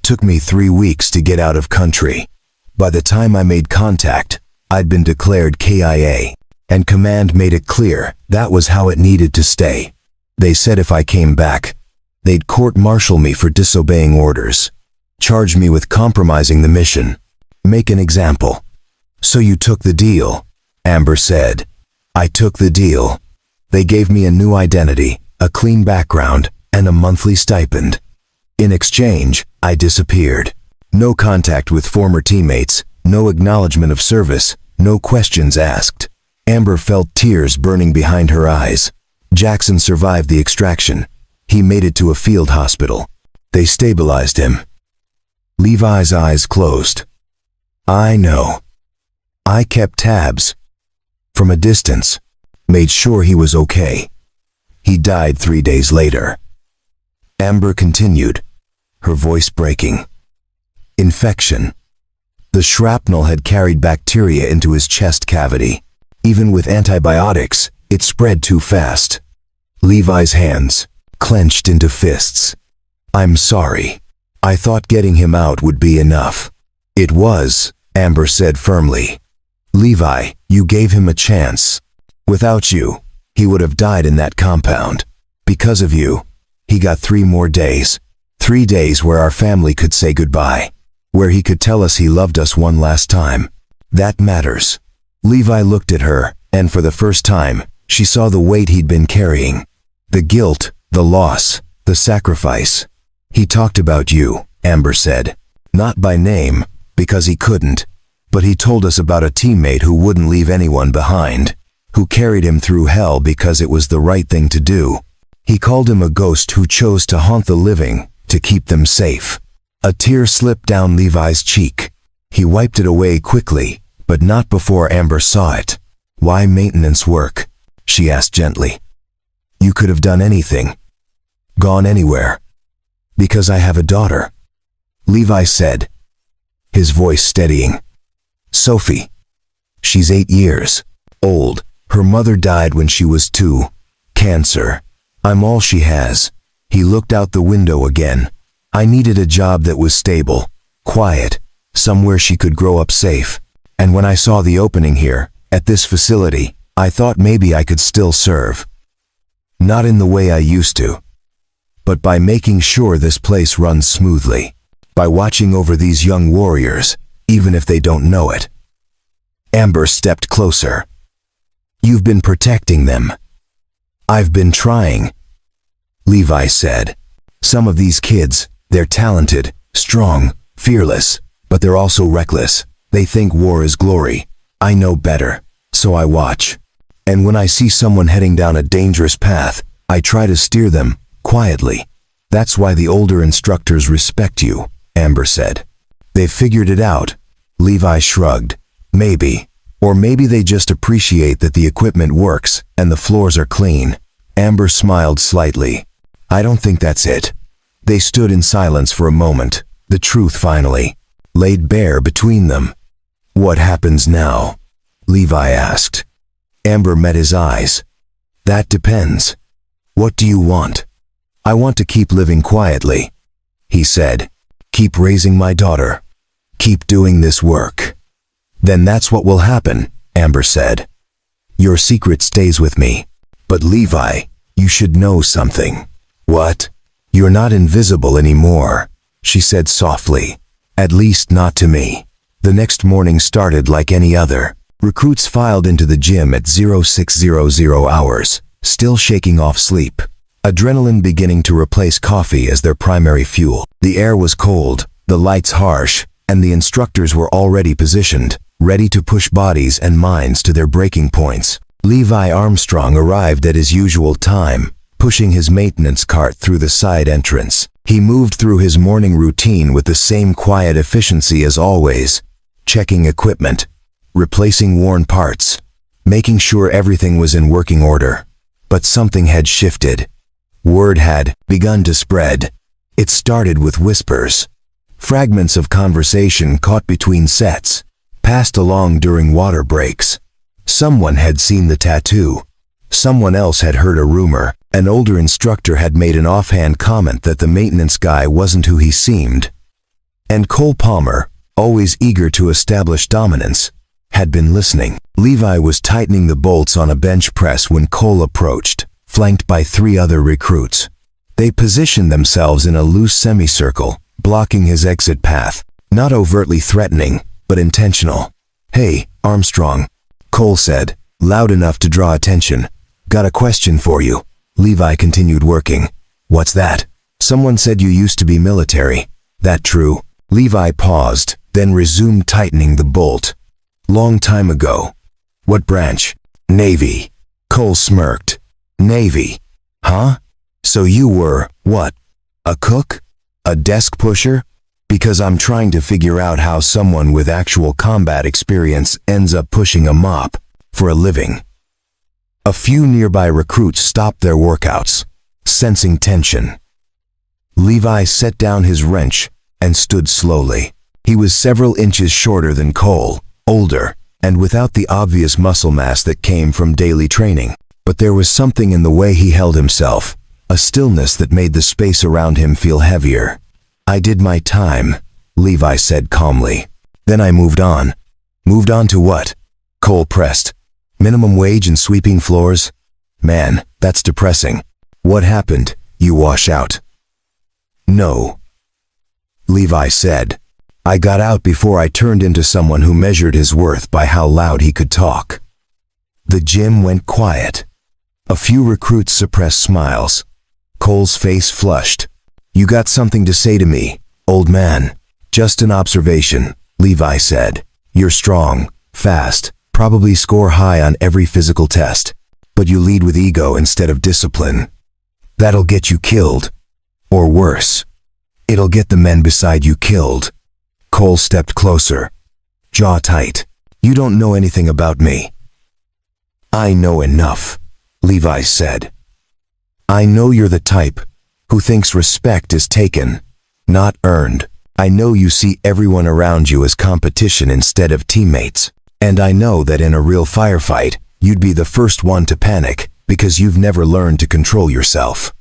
"Took me 3 weeks to get out of country. By the time I made contact, I'd been declared KIA, and command made it clear that was how it needed to stay. They said if I came back, they'd court-martial me for disobeying orders, charge me with compromising the mission, make an example." "So you took the deal," Amber said. "I took the deal. They gave me a new identity, a clean background, and a monthly stipend. In exchange, I disappeared. No contact with former teammates, no acknowledgement of service, no questions asked." Amber felt tears burning behind her eyes. Jackson survived the extraction. He made it to a field hospital. They stabilized him. Levi's eyes closed. "I know. I kept tabs. From a distance. Made sure he was okay. He died 3 days later." Amber continued, her voice breaking. "Infection. The shrapnel had carried bacteria into his chest cavity. Even with antibiotics, it spread too fast." Levi's hands clenched into fists. "I'm sorry. I thought getting him out would be enough." "It was," Amber said firmly. "Levi, you gave him a chance. Without you, he would have died in that compound. Because of you, He got 3 more days. 3 days where our family could say goodbye. Where he could tell us he loved us one last time. That matters. Levi looked at her, and for the first time, she saw the weight he'd been carrying. The guilt, the loss, the sacrifice. He talked about you, Amber said. Not by name, because he couldn't, but he told us about a teammate who wouldn't leave anyone behind, who carried him through hell because it was the right thing to do. He called him a ghost who chose to haunt the living, to keep them safe. A tear slipped down Levi's cheek. He wiped it away quickly, but not before Amber saw it. Why maintenance work? She asked gently. You could have done anything. Gone anywhere. Because I have a daughter. Levi said, his voice steadying. Sophie. She's 8 years old. Her mother died when she was 2. Cancer. I'm all she has. He looked out the window again. I needed a job that was stable, quiet, somewhere she could grow up safe. And when I saw the opening here, at this facility, I thought maybe I could still serve. Not in the way I used to, but by making sure this place runs smoothly, by watching over these young warriors, even if they don't know it. Amber stepped closer. You've been protecting them. I've been trying, Levi said. Some of these kids, they're talented, strong, fearless, but they're also reckless. They think war is glory. I know better, so I watch. And when I see someone heading down a dangerous path, I try to steer them, quietly. That's why the older instructors respect you, Amber said. They've figured it out. Levi shrugged. Maybe. Or maybe they just appreciate that the equipment works and the floors are clean. Amber smiled slightly. I don't think that's it. They stood in silence for a moment, the truth finally laid bare between them. What happens now? Levi asked. Amber met his eyes. That depends. What do you want? I want to keep living quietly, he said. Keep raising my daughter. Keep doing this work. Then that's what will happen, Amber said. Your secret stays with me. But Levi, you should know something. What? You're not invisible anymore, she said softly. At least not to me. The next morning started like any other. Recruits filed into the gym at 0600 hours, still shaking off sleep. Adrenaline beginning to replace coffee as their primary fuel. The air was cold, the lights harsh, and the instructors were already positioned, ready to push bodies and minds to their breaking points. Levi Armstrong arrived at his usual time, pushing his maintenance cart through the side entrance. He moved through his morning routine with the same quiet efficiency as always, checking equipment, replacing worn parts, making sure everything was in working order. But something had shifted. Word had begun to spread. It started with whispers. Fragments of conversation caught between sets, passed along during water breaks. Someone had seen the tattoo. Someone else had heard a rumor. An older instructor had made an offhand comment that the maintenance guy wasn't who he seemed. And Cole Palmer, always eager to establish dominance, had been listening. Levi was tightening the bolts on a bench press when Cole approached, flanked by 3 other recruits. They positioned themselves in a loose semicircle, blocking his exit path, not overtly threatening, but intentional. Hey, Armstrong, Cole said, loud enough to draw attention. Got a question for you. Levi continued working. What's that? Someone said you used to be military. That true? Levi paused, then resumed tightening the bolt. Long time ago. What branch? Navy. Cole smirked. Navy. Huh? So you were, what? A cook? A desk pusher? Because I'm trying to figure out how someone with actual combat experience ends up pushing a mop for a living. A few nearby recruits stopped their workouts, sensing tension. Levi set down his wrench and stood slowly. He was several inches shorter than Cole, older, and without the obvious muscle mass that came from daily training. But there was something in the way he held himself, a stillness that made the space around him feel heavier. I did my time, Levi said calmly. Then I moved on. Moved on to what? Cole pressed. Minimum wage and sweeping floors? Man, that's depressing. What happened? You wash out. No, Levi said. I got out before I turned into someone who measured his worth by how loud he could talk. The gym went quiet. A few recruits suppressed smiles. Cole's face flushed. You got something to say to me, old man? Just an observation, Levi said. You're strong, fast, probably score high on every physical test, but you lead with ego instead of discipline. That'll get you killed. Or worse, it'll get the men beside you killed. Cole stepped closer, jaw tight. You don't know anything about me. I know enough, Levi said. I know you're the type who thinks respect is taken, not earned. I know you see everyone around you as competition instead of teammates. And I know that in a real firefight, you'd be the first one to panic because you've never learned to control yourself.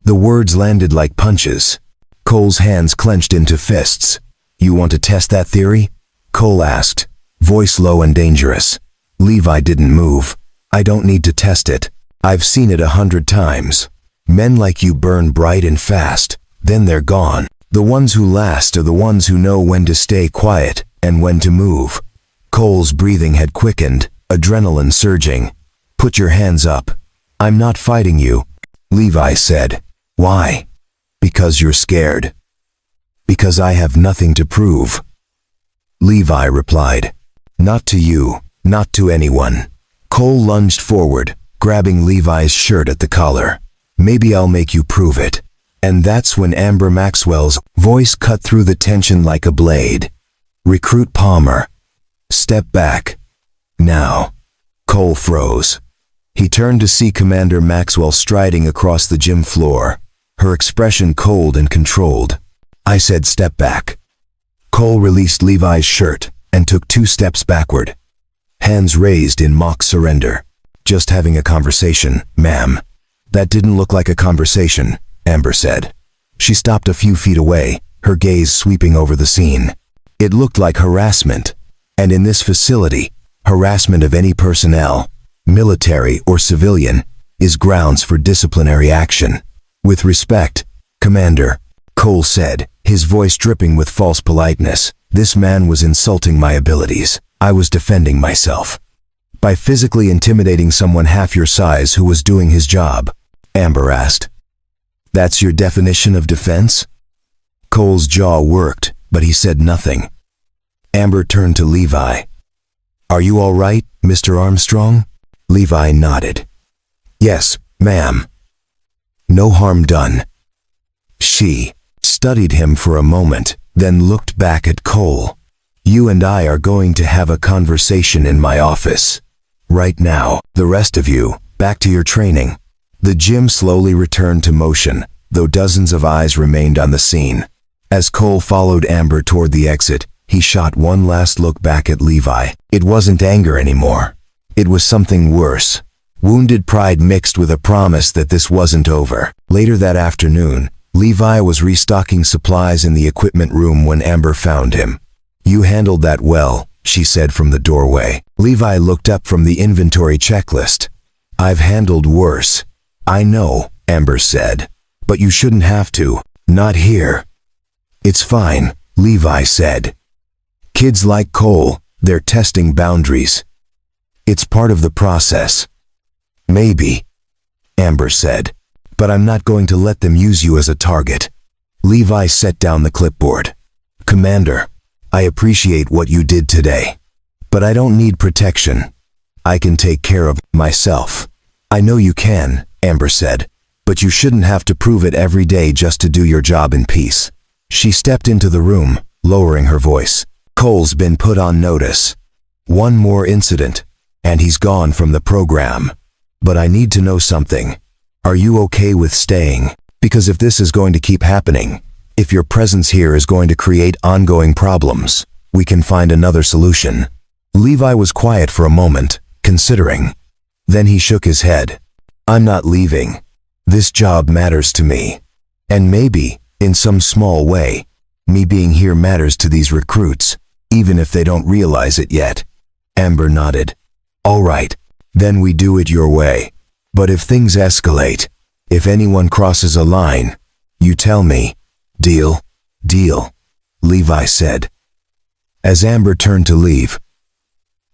The words landed like punches. Cole's hands clenched into fists. You want to test that theory? Cole asked, voice low and dangerous. Levi didn't move. I don't need to test it. I've seen it 100 times. Men like you burn bright and fast, then they're gone. The ones who last are the ones who know when to stay quiet and when to move. Cole's breathing had quickened, adrenaline surging. Put your hands up. I'm not fighting you, Levi said. Why? Because you're scared. Because I have nothing to prove. Levi replied. Not to you, not to anyone. Cole lunged forward, grabbing Levi's shirt at the collar. Maybe I'll make you prove it. And that's when Amber Maxwell's voice cut through the tension like a blade. Recruit Palmer. Step back. Now. Cole froze. He turned to see Commander Maxwell striding across the gym floor, her expression cold and controlled. I said step back. Cole released Levi's shirt and took 2 steps backward. Hands raised in mock surrender. Just having a conversation, ma'am. That didn't look like a conversation, Amber said. She stopped a few feet away, her gaze sweeping over the scene. It looked like harassment. And in this facility, harassment of any personnel, military or civilian, is grounds for disciplinary action. With respect, Commander, Cole said, his voice dripping with false politeness, this man was insulting my abilities. I was defending myself. By physically intimidating someone half your size who was doing his job, Amber asked. That's your definition of defense? Cole's jaw worked, but he said nothing. Amber turned to Levi. Are you all right, Mr. Armstrong? Levi nodded. Yes, ma'am. No harm done. She studied him for a moment, then looked back at Cole. You and I are going to have a conversation in my office. Right now, the rest of you, back to your training. The gym slowly returned to motion, though dozens of eyes remained on the scene. As Cole followed Amber toward the exit, he shot one last look back at Levi. It wasn't anger anymore. It was something worse. Wounded pride mixed with a promise that this wasn't over. Later that afternoon, Levi was restocking supplies in the equipment room when Amber found him. You handled that well, she said from the doorway. Levi looked up from the inventory checklist. I've handled worse. I know, Amber said. But you shouldn't have to. Not here. It's fine, Levi said. Kids like Cole, they're testing boundaries. It's part of the process. Maybe, Amber said. But I'm not going to let them use you as a target. Levi set down the clipboard. Commander, I appreciate what you did today. But I don't need protection. I can take care of myself. I know you can, Amber said. But you shouldn't have to prove it every day just to do your job in peace. She stepped into the room, lowering her voice. Cole's been put on notice. One more incident, and he's gone from the program. But I need to know something. Are you okay with staying? Because if this is going to keep happening, if your presence here is going to create ongoing problems, we can find another solution. Levi was quiet for a moment, considering. Then he shook his head. I'm not leaving. This job matters to me. And maybe, in some small way, me being here matters to these recruits, even if they don't realize it yet. Amber nodded. All right, then we do it your way. But if things escalate, If anyone crosses a line, you tell me. Deal? Deal, Levi said. As Amber turned to leave,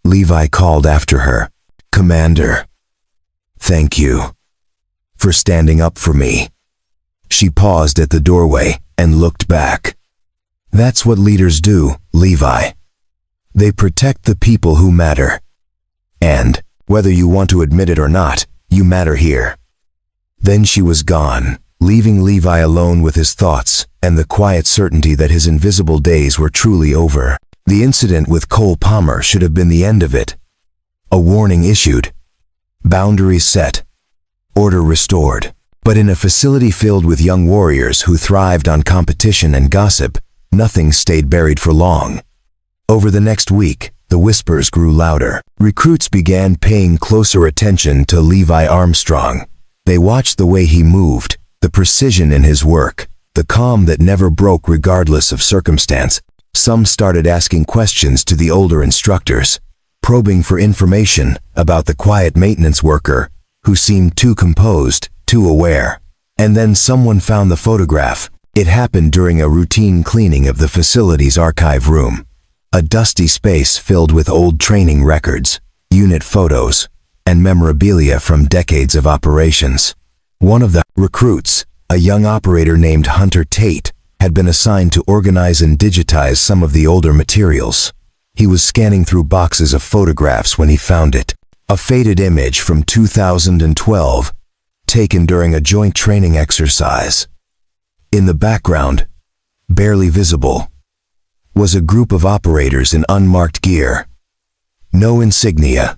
Levi called after her, Commander, thank you for standing up for me. She paused at the doorway and looked back. That's what leaders do, Levi. They protect the people who matter. And, whether you want to admit it or not, you matter here. Then she was gone, leaving Levi alone with his thoughts and the quiet certainty that his invisible days were truly over. The incident with Cole Palmer should have been the end of it. A warning issued. Boundaries set. Order restored. But in a facility filled with young warriors who thrived on competition and gossip, nothing stayed buried for long. Over the next week, the whispers grew louder. Recruits began paying closer attention to Levi Armstrong. They watched the way he moved, the precision in his work, the calm that never broke regardless of circumstance. Some started asking questions to the older instructors, probing for information about the quiet maintenance worker who seemed too composed, too aware. And then someone found the photograph. It happened during a routine cleaning of the facility's archive room. A dusty space filled with old training records, unit photos, and memorabilia from decades of operations. One of the recruits, a young operator named Hunter Tate, had been assigned to organize and digitize some of the older materials. He was scanning through boxes of photographs when he found it. A faded image from 2012, taken during a joint training exercise. In the background, barely visible, was a group of operators in unmarked gear. No insignia,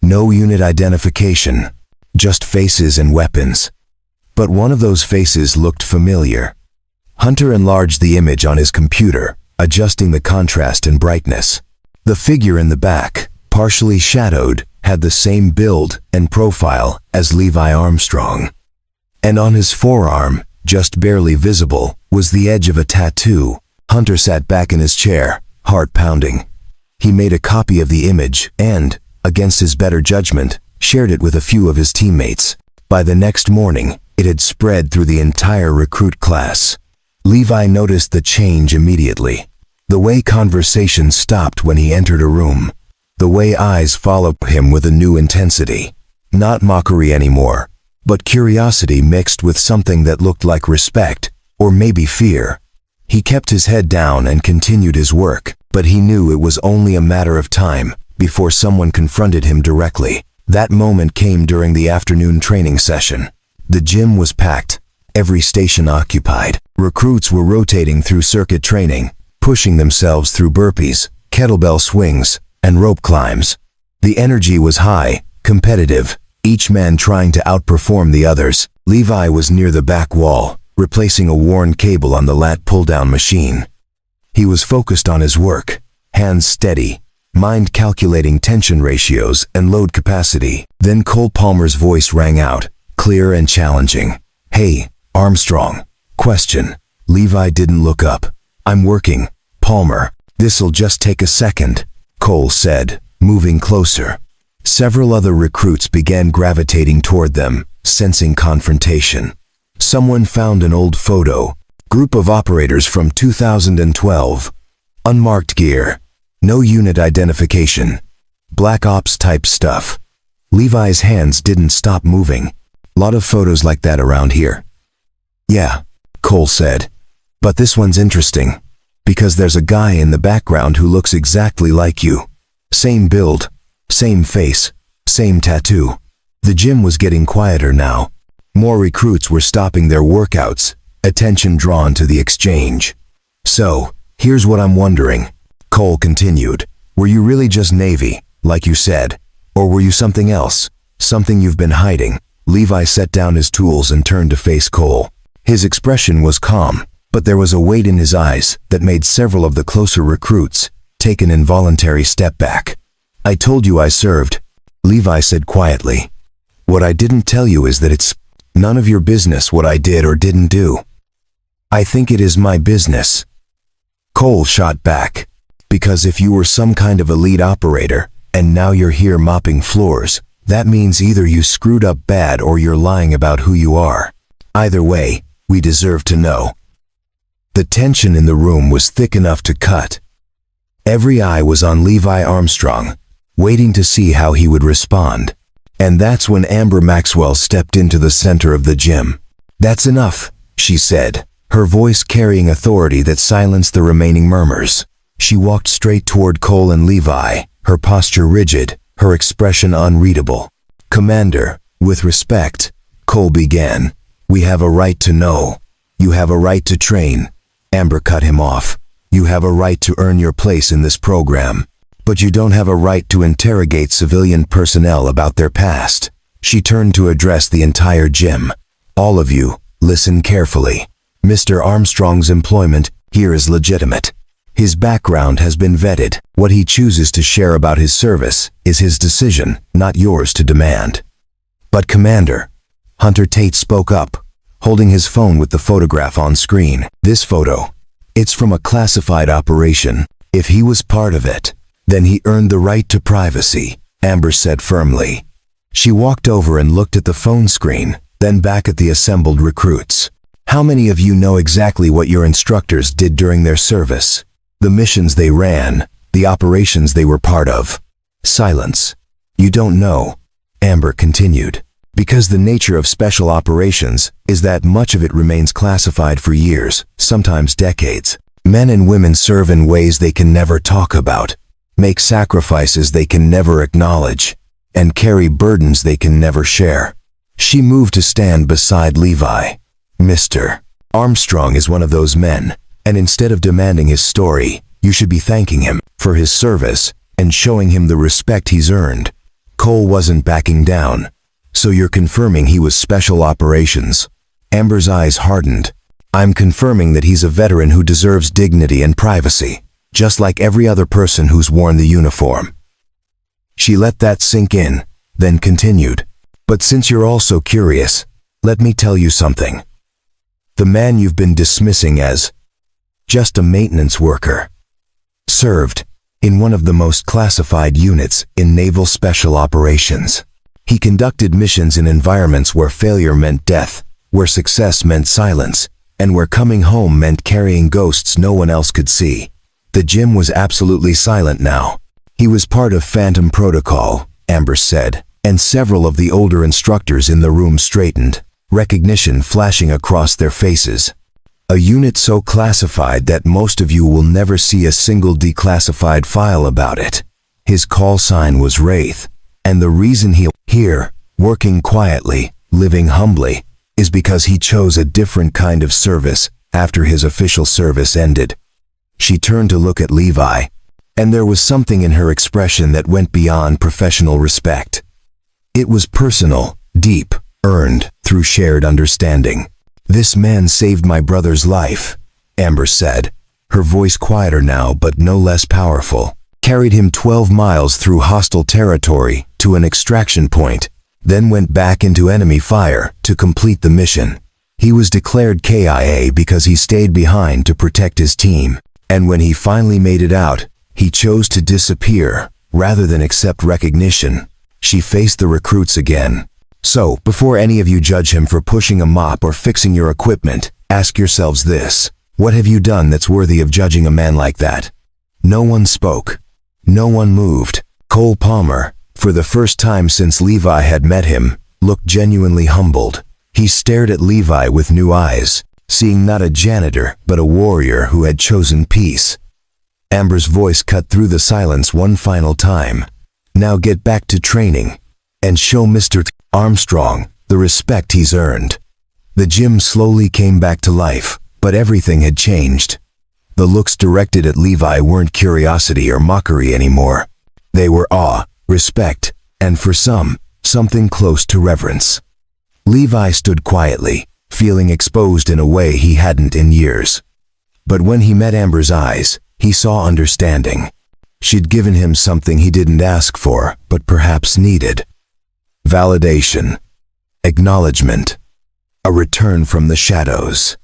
no unit identification, just faces and weapons. But one of those faces looked familiar. Hunter enlarged the image on his computer, adjusting the contrast and brightness. The figure in the back, partially shadowed, had the same build and profile as Levi Armstrong. And on his forearm, just barely visible, was the edge of a tattoo. Hunter sat back in his chair, heart pounding. He made a copy of the image and, against his better judgment, shared it with a few of his teammates. By the next morning, it had spread through the entire recruit class. Levi noticed the change immediately. The way conversation stopped when he entered a room. The way eyes followed him with a new intensity. Not mockery anymore, but curiosity mixed with something that looked like respect, or maybe fear. He kept his head down and continued his work, but he knew it was only a matter of time before someone confronted him directly. That moment came during the afternoon training session. The gym was packed, every station occupied. Recruits were rotating through circuit training, pushing themselves through burpees, kettlebell swings, and rope climbs. The energy was high, competitive, each man trying to outperform the others. Levi was near the back wall, replacing a worn cable on the lat pull-down machine. He was focused on his work, hands steady, mind calculating tension ratios and load capacity. Then Cole Palmer's voice rang out, clear and challenging. Hey, Armstrong. Question. Levi didn't look up. I'm working, Palmer. This'll just take a second, Cole said, moving closer. Several other recruits began gravitating toward them, sensing confrontation. Someone found an old photo. Group of operators from 2012. Unmarked gear. No unit identification. Black Ops type stuff. Levi's hands didn't stop moving. Lot of photos like that around here. Yeah, Cole said. But this one's interesting. Because there's a guy in the background who looks exactly like you. Same build, same face, same tattoo. The gym was getting quieter now. More recruits were stopping their workouts, attention drawn to the exchange. So, here's what I'm wondering, Cole continued. Were you really just Navy, like you said? Or were you something else? Something you've been hiding? Levi set down his tools and turned to face Cole. His expression was calm, but there was a weight in his eyes that made several of the closer recruits take an involuntary step back. I told you I served, Levi said quietly. What I didn't tell you is that it's none of your business what I did or didn't do. I think it is my business. Cole shot back. Because if you were some kind of elite operator, and now you're here mopping floors, That means either you screwed up bad or you're lying about who you are. Either way, we deserve to know." The tension in the room was thick enough to cut. Every eye was on Levi Armstrong, waiting to see how he would respond. And that's when Amber Maxwell stepped into the center of the gym. "That's enough," she said, her voice carrying authority that silenced the remaining murmurs. She walked straight toward Cole and Levi, her posture rigid, her expression unreadable. "Commander, with respect," Cole began, "we have a right to know. You have a right to train." Amber cut him off. "You have a right to earn your place in this program. But you don't have a right to interrogate civilian personnel about their past." She turned to address the entire gym. "All of you, listen carefully. Mr. Armstrong's employment here is legitimate. His background has been vetted. What he chooses to share about his service is his decision, not yours to demand." "But Commander," Hunter Tate spoke up, holding his phone with the photograph on screen. "This photo, it's from a classified operation. If he was part of it, then he earned the right to privacy," Amber said firmly. She walked over and looked at the phone screen, then back at the assembled recruits. "How many of you know exactly what your instructors did during their service? The missions they ran, the operations they were part of?" Silence. "You don't know," Amber continued, "because the nature of special operations is that much of it remains classified for years, sometimes decades. Men and women serve in ways they can never talk about, make sacrifices they can never acknowledge, and carry burdens they can never share." She moved to stand beside Levi. "Mr. Armstrong is one of those men, and instead of demanding his story, you should be thanking him for his service and showing him the respect he's earned." Cole wasn't backing down. "So you're confirming he was special operations?" Amber's eyes hardened. "I'm confirming that he's a veteran who deserves dignity and privacy, just like every other person who's worn the uniform." She let that sink in, then continued, "But since you're all so curious, let me tell you something. The man you've been dismissing as just a maintenance worker served in one of the most classified units in naval special operations. He conducted missions in environments where failure meant death, where success meant silence, and where coming home meant carrying ghosts no one else could see." The gym was absolutely silent now. "He was part of Phantom Protocol," Amber said, and several of the older instructors in the room straightened, recognition flashing across their faces. "A unit so classified that most of you will never see a single declassified file about it. His call sign was Wraith, and the reason he's here, working quietly, living humbly, is because he chose a different kind of service after his official service ended." She turned to look at Levi, and there was something in her expression that went beyond professional respect. It was personal, deep, earned through shared understanding. "This man saved my brother's life," Amber said, her voice quieter now but no less powerful. "Carried him 12 miles through hostile territory to an extraction point, then went back into enemy fire to complete the mission. He was declared KIA because he stayed behind to protect his team, and when he finally made it out, he chose to disappear rather than accept recognition." She faced the recruits again. "So, before any of you judge him for pushing a mop or fixing your equipment, ask yourselves this: what have you done that's worthy of judging a man like that?" No one spoke. No one moved. Cole Palmer, for the first time since Levi had met him, looked genuinely humbled. He stared at Levi with new eyes, seeing not a janitor but a warrior who had chosen peace. Amber's voice cut through the silence one final time. "Now get back to training, and show Mr. Armstrong the respect he's earned." The gym slowly came back to life, but everything had changed. The looks directed at Levi weren't curiosity or mockery anymore. They were awe, respect, and for some, something close to reverence. Levi stood quietly, feeling exposed in a way he hadn't in years. But when he met Amber's eyes, he saw understanding. She'd given him something he didn't ask for, but perhaps needed. Validation. Acknowledgement. A return from the shadows.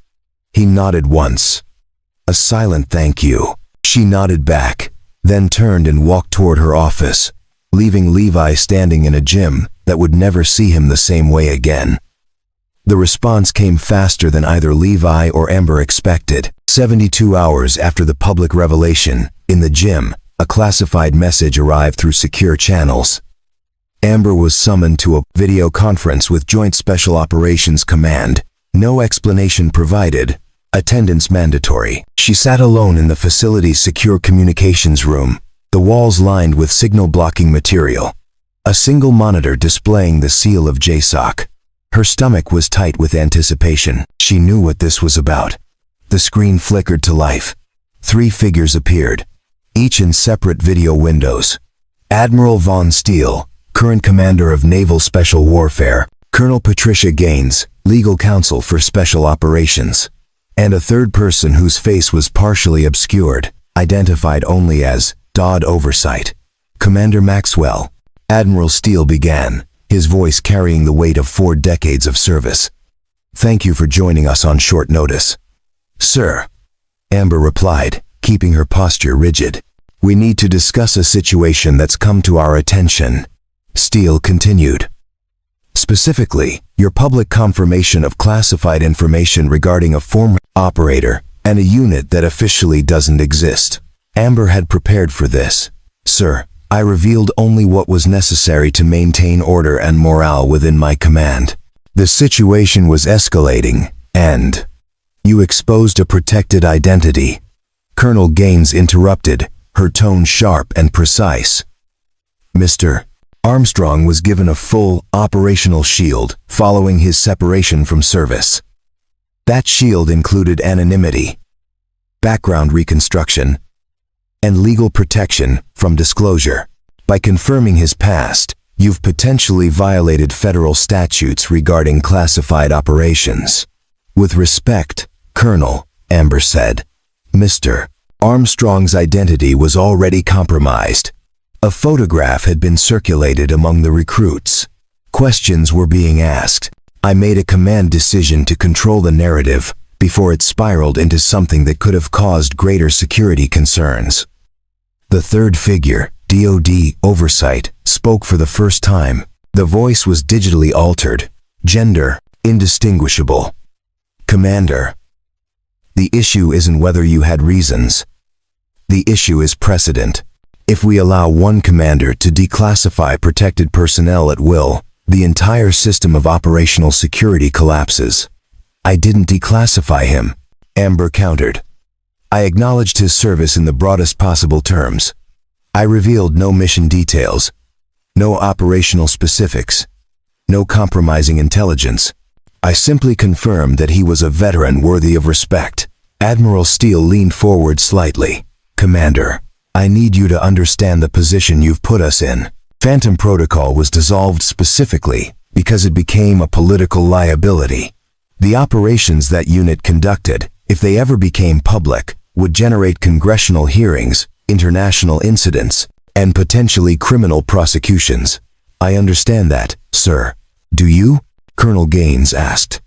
He nodded once. A silent thank you. She nodded back, then turned and walked toward her office, leaving Levi standing in a gym that would never see him the same way again. The response came faster than either Levi or Amber expected. 72 hours after the public revelation, in the gym, a classified message arrived through secure channels. Amber was summoned to a video conference with Joint Special Operations Command. No explanation provided. Attendance mandatory. She sat alone in the facility's secure communications room, the walls lined with signal-blocking material. A single monitor displaying the seal of JSOC. Her stomach was tight with anticipation. She knew what this was about. The screen flickered to life. 3 figures appeared, each in separate video windows. Admiral Von Steele, current commander of Naval Special Warfare, Colonel Patricia Gaines, legal counsel for Special Operations, and a third person whose face was partially obscured, identified only as Dodd Oversight. Commander Maxwell. Admiral Steele began, his voice carrying the weight of 4 decades of service. Thank you for joining us on short notice. Sir, Amber replied, keeping her posture rigid. We need to discuss a situation that's come to our attention. Steele continued. Specifically, your public confirmation of classified information regarding a former operator and a unit that officially doesn't exist. Amber had prepared for this. Sir, I revealed only what was necessary to maintain order and morale within my command. The situation was escalating, and you exposed a protected identity. Colonel Gaines interrupted, her tone sharp and precise. Mr. Armstrong was given a full, operational shield following his separation from service. That shield included anonymity, background reconstruction, and legal protection from disclosure. By confirming his past, you've potentially violated federal statutes regarding classified operations. With respect, Colonel, Amber said. Mr. Armstrong's identity was already compromised. A photograph had been circulated among the recruits. Questions were being asked. I made a command decision to control the narrative before it spiraled into something that could have caused greater security concerns. The third figure, DoD Oversight, spoke for the first time. The voice was digitally altered, gender indistinguishable. Commander, the issue isn't whether you had reasons. The issue is precedent. If we allow one commander to declassify protected personnel at will, the entire system of operational security collapses. I didn't declassify him, Amber countered. I acknowledged his service in the broadest possible terms. I revealed no mission details, no operational specifics, no compromising intelligence. I simply confirmed that he was a veteran worthy of respect. Admiral Steele leaned forward slightly. Commander, I need you to understand the position you've put us in. Phantom Protocol was dissolved specifically because it became a political liability. The operations that unit conducted, if they ever became public, would generate congressional hearings, international incidents, and potentially criminal prosecutions. I understand that, sir. Do you? Colonel Gaines asked.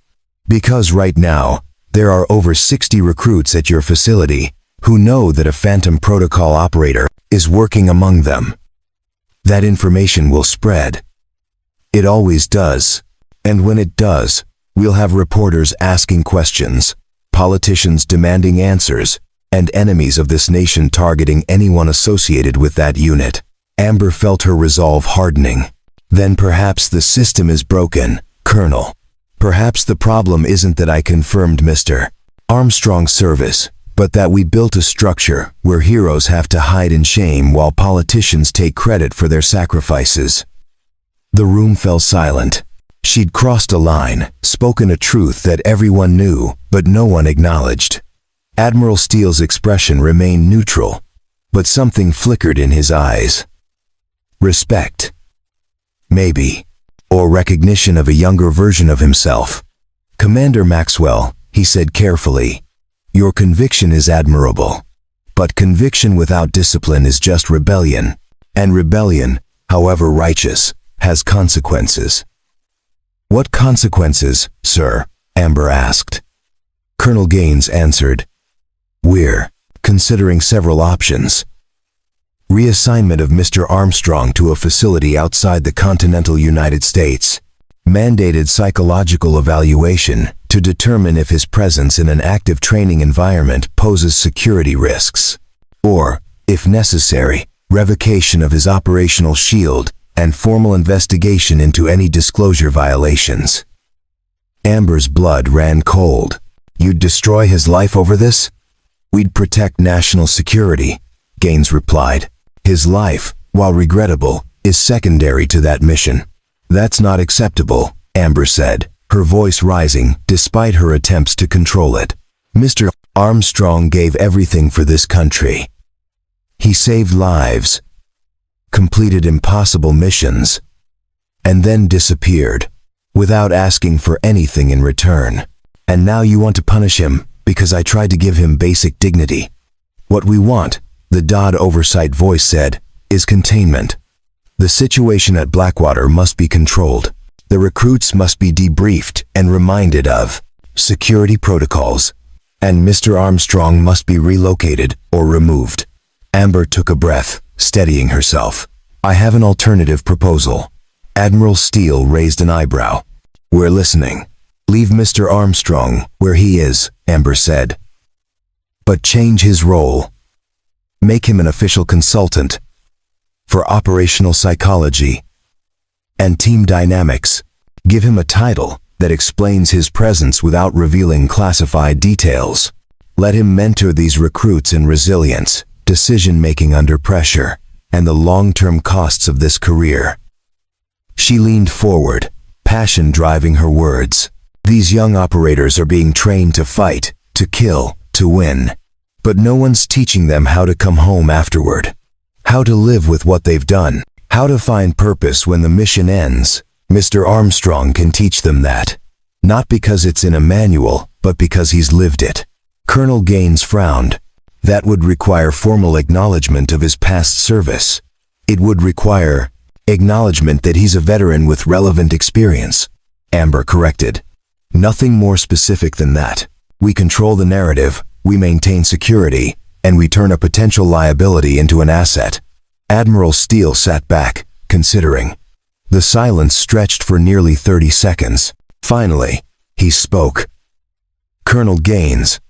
Because right now, there are over 60 recruits at your facility who know that a Phantom Protocol operator is working among them. That information will spread. It always does. And when it does, we'll have reporters asking questions, politicians demanding answers, and enemies of this nation targeting anyone associated with that unit. Amber felt her resolve hardening. Then perhaps the system is broken, Colonel. Perhaps the problem isn't that I confirmed Mr. Armstrong's service, but that we built a structure where heroes have to hide in shame while politicians take credit for their sacrifices. The room fell silent. She'd crossed a line, spoken a truth that everyone knew, but no one acknowledged. Admiral Steele's expression remained neutral, but something flickered in his eyes. Respect. Maybe. Or recognition of a younger version of himself. Commander Maxwell, he said carefully, your conviction is admirable. But conviction without discipline is just rebellion. And rebellion, however righteous, has consequences. What consequences, sir? Amber asked. Colonel Gaines answered, We're considering several options. Reassignment of Mr. Armstrong to a facility outside the continental United States. Mandated psychological evaluation to determine if his presence in an active training environment poses security risks. Or, if necessary, revocation of his operational shield and formal investigation into any disclosure violations. Amber's blood ran cold. You'd destroy his life over this? We'd protect national security, Gaines replied. His life, while regrettable, is secondary to that mission. That's not acceptable, Amber said, her voice rising despite her attempts to control it. Mr. Armstrong gave everything for this country. He saved lives, completed impossible missions, and then disappeared, without asking for anything in return. And now you want to punish him because I tried to give him basic dignity. What we want, the Dodd oversight voice said, is containment. The situation at Blackwater must be controlled. The recruits must be debriefed and reminded of security protocols, and Mr. Armstrong must be relocated or removed. Amber took a breath, steadying herself. I have an alternative proposal. Admiral Steele raised an eyebrow. We're listening. Leave Mr. Armstrong where he is, Amber said. But change his role. Make him an official consultant for operational psychology and team dynamics. Give him a title that explains his presence without revealing classified details. Let him mentor these recruits in resilience, decision-making under pressure, and the long-term costs of this career. She leaned forward, passion driving her words. These young operators are being trained to fight, to kill, to win. But no one's teaching them how to come home afterward. How to live with what they've done. How to find purpose when the mission ends. Mr. Armstrong can teach them that. Not because it's in a manual, but because he's lived it. Colonel Gaines frowned. That would require formal acknowledgement of his past service. It would require acknowledgement that he's a veteran with relevant experience. Amber corrected. Nothing more specific than that. We control the narrative, we maintain security, and we turn a potential liability into an asset. Admiral Steele sat back, considering. The silence stretched for nearly 30 seconds. Finally, he spoke. Colonel Gaines,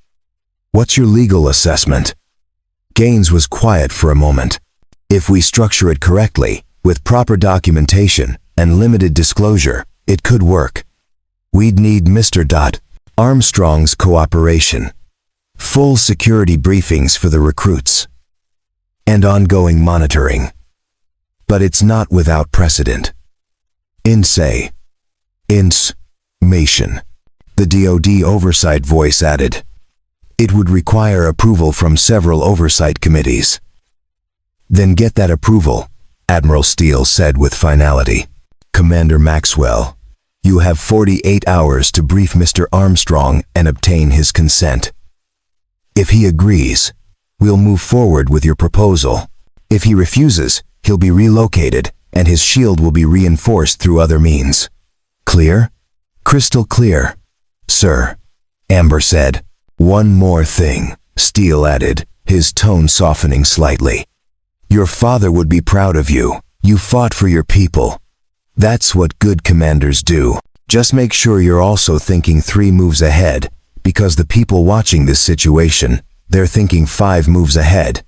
what's your legal assessment? Gaines was quiet for a moment. If we structure it correctly, with proper documentation and limited disclosure, it could work. We'd need Mr. Armstrong's cooperation, full security briefings for the recruits, and ongoing monitoring. But it's not without precedent. Insmation. The DoD oversight voice added. It would require approval from several oversight committees. Then get that approval, Admiral Steele said with finality. Commander Maxwell, you have 48 hours to brief Mr. Armstrong and obtain his consent. If he agrees, we'll move forward with your proposal. If he refuses, he'll be relocated, and his shield will be reinforced through other means. Clear? Crystal clear, sir, Amber said. One more thing, Steele added, his tone softening slightly. Your father would be proud of you. You fought for your people. That's what good commanders do. Just make sure you're also thinking 3 moves ahead, because the people watching this situation, they're thinking 5 moves ahead.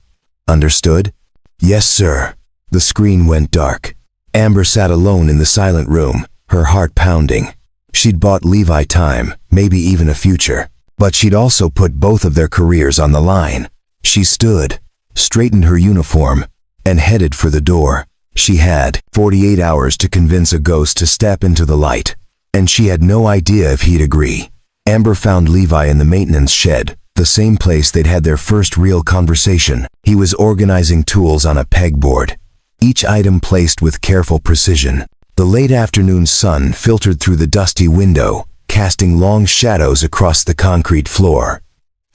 Understood? Yes, sir. The screen went dark. Amber sat alone in the silent room, her heart pounding. She'd bought Levi time, maybe even a future, but she'd also put both of their careers on the line. She stood, straightened her uniform, and headed for the door. She had 48 hours to convince a ghost to step into the light, and she had no idea if he'd agree. Amber found Levi in the maintenance shed, the same place they'd had their first real conversation. He was organizing tools on a pegboard, each item placed with careful precision. The late afternoon sun filtered through the dusty window, casting long shadows across the concrete floor.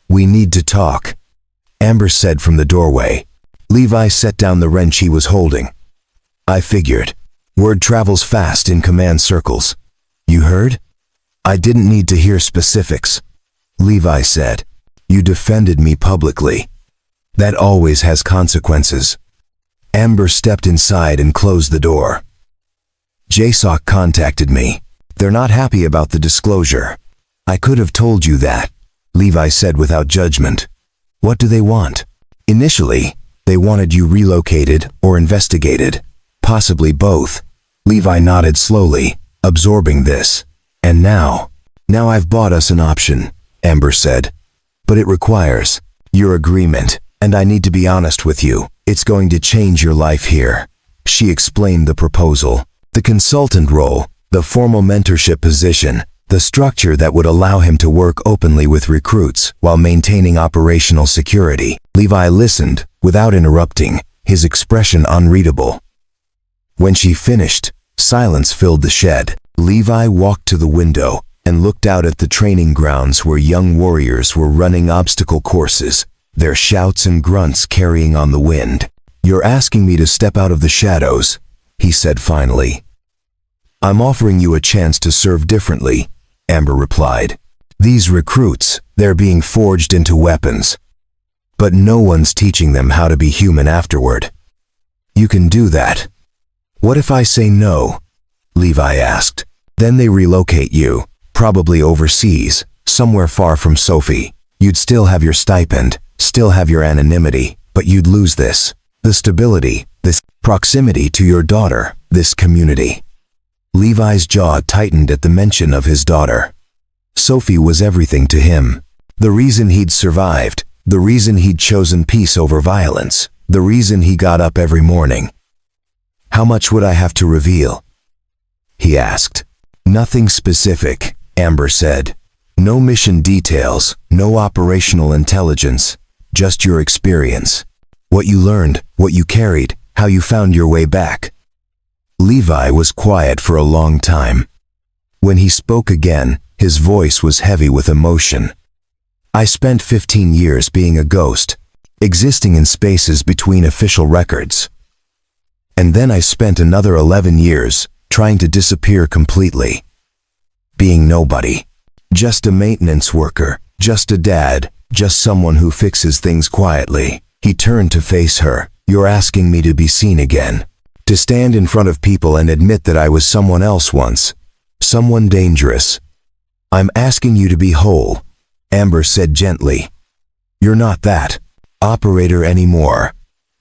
We need to talk, Amber said from the doorway. Levi set down the wrench he was holding. I figured. Word travels fast in command circles. You heard? I didn't need to hear specifics, Levi said. You defended me publicly. That always has consequences. Amber stepped inside and closed the door. JSOC contacted me. They're not happy about the disclosure. I could have told you that, Levi said without judgment. What do they want? Initially, they wanted you relocated or investigated, possibly both. Levi nodded slowly, absorbing this. And now I've bought us an option, Amber said. But it requires your agreement, and I need to be honest with you. It's going to change your life here. She explained the proposal. The consultant role, the formal mentorship position, the structure that would allow him to work openly with recruits while maintaining operational security. Levi listened, without interrupting, his expression unreadable. When she finished, silence filled the shed. Levi walked to the window and looked out at the training grounds where young warriors were running obstacle courses, their shouts and grunts carrying on the wind. You're asking me to step out of the shadows, he said finally. I'm offering you a chance to serve differently, Amber replied. These recruits, they're being forged into weapons. But no one's teaching them how to be human afterward. You can do that. What if I say no? Levi asked. Then they relocate you, probably overseas, somewhere far from Sophie. You'd still have your stipend, still have your anonymity, but you'd lose this. The stability, this proximity to your daughter, this community. Levi's jaw tightened at the mention of his daughter. Sophie was everything to him. The reason he'd survived, the reason he'd chosen peace over violence, the reason he got up every morning. How much would I have to reveal? He asked. Nothing specific, Amber said. No mission details, no operational intelligence, just your experience. What you learned, what you carried, how you found your way back. Levi was quiet for a long time. When he spoke again, his voice was heavy with emotion. I spent 15 years being a ghost, existing in spaces between official records. And then I spent another 11 years trying to disappear completely. Being nobody. Just a maintenance worker, just a dad, just someone who fixes things quietly. He turned to face her. You're asking me to be seen again. To stand in front of people and admit that I was someone else once. Someone dangerous. I'm asking you to be whole, Amber said gently. You're not that operator anymore.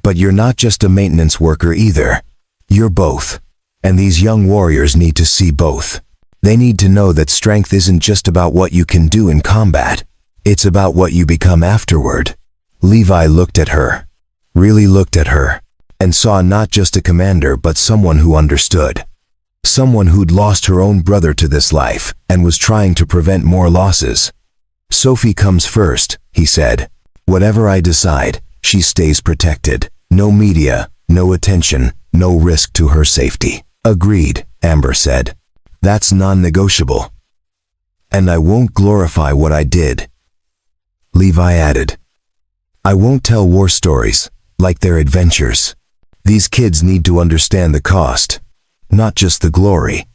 But you're not just a maintenance worker either. You're both. And these young warriors need to see both. They need to know that strength isn't just about what you can do in combat. It's about what you become afterward. Levi looked at her. Really looked at her. And saw not just a commander but someone who understood. Someone who'd lost her own brother to this life and was trying to prevent more losses. Sophie comes first, he said. Whatever I decide, she stays protected. No media, no attention, no risk to her safety. Agreed, Amber said. That's non-negotiable. And I won't glorify what I did. Levi added. I won't tell war stories, like their adventures. These kids need to understand the cost, not just the glory.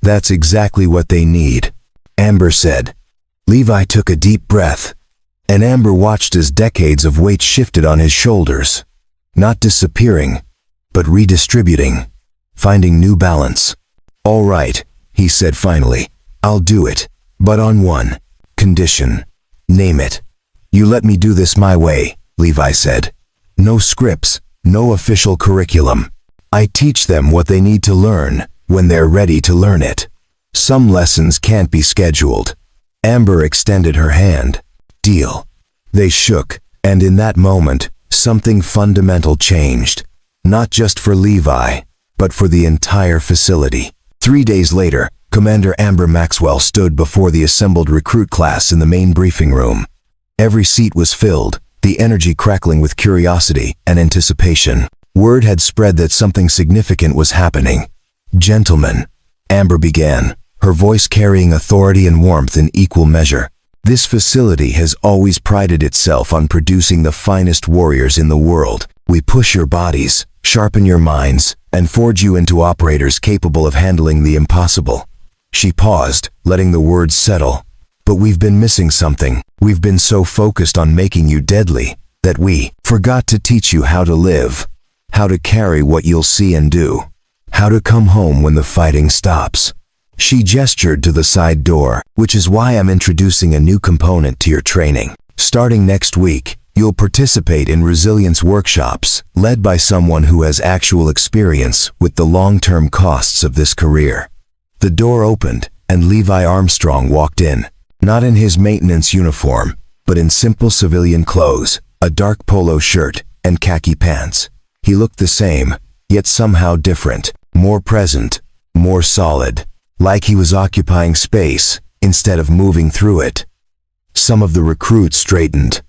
That's exactly what they need, Amber said. Levi took a deep breath, and Amber watched as decades of weight shifted on his shoulders, not disappearing, but redistributing, finding new balance. All right, he said finally, I'll do it, but on one condition. Name it. You let me do this my way, Levi said. No scripts, no official curriculum. I teach them what they need to learn when they're ready to learn it. Some lessons can't be scheduled. Amber extended her hand. Deal. They shook, and in that moment, something fundamental changed. Not just for Levi, but for the entire facility. 3 days later, Commander Amber Maxwell stood before the assembled recruit class in the main briefing room. Every seat was filled, the energy crackling with curiosity and anticipation. Word had spread that something significant was happening. Gentlemen, Amber began, her voice carrying authority and warmth in equal measure. This facility has always prided itself on producing the finest warriors in the world. We push your bodies, sharpen your minds, and forge you into operators capable of handling the impossible. She paused, letting the words settle. But we've been missing something. We've been so focused on making you deadly that we forgot to teach you how to live, how to carry what you'll see and do, how to come home when the fighting stops. She gestured to the side door, which is why I'm introducing a new component to your training. Starting next week, you'll participate in resilience workshops led by someone who has actual experience with the long-term costs of this career. The door opened, and Levi Armstrong walked in, not in his maintenance uniform, but in simple civilian clothes, a dark polo shirt, and khaki pants. He looked the same, yet somehow different, more present, more solid, like he was occupying space instead of moving through it. Some of the recruits straightened.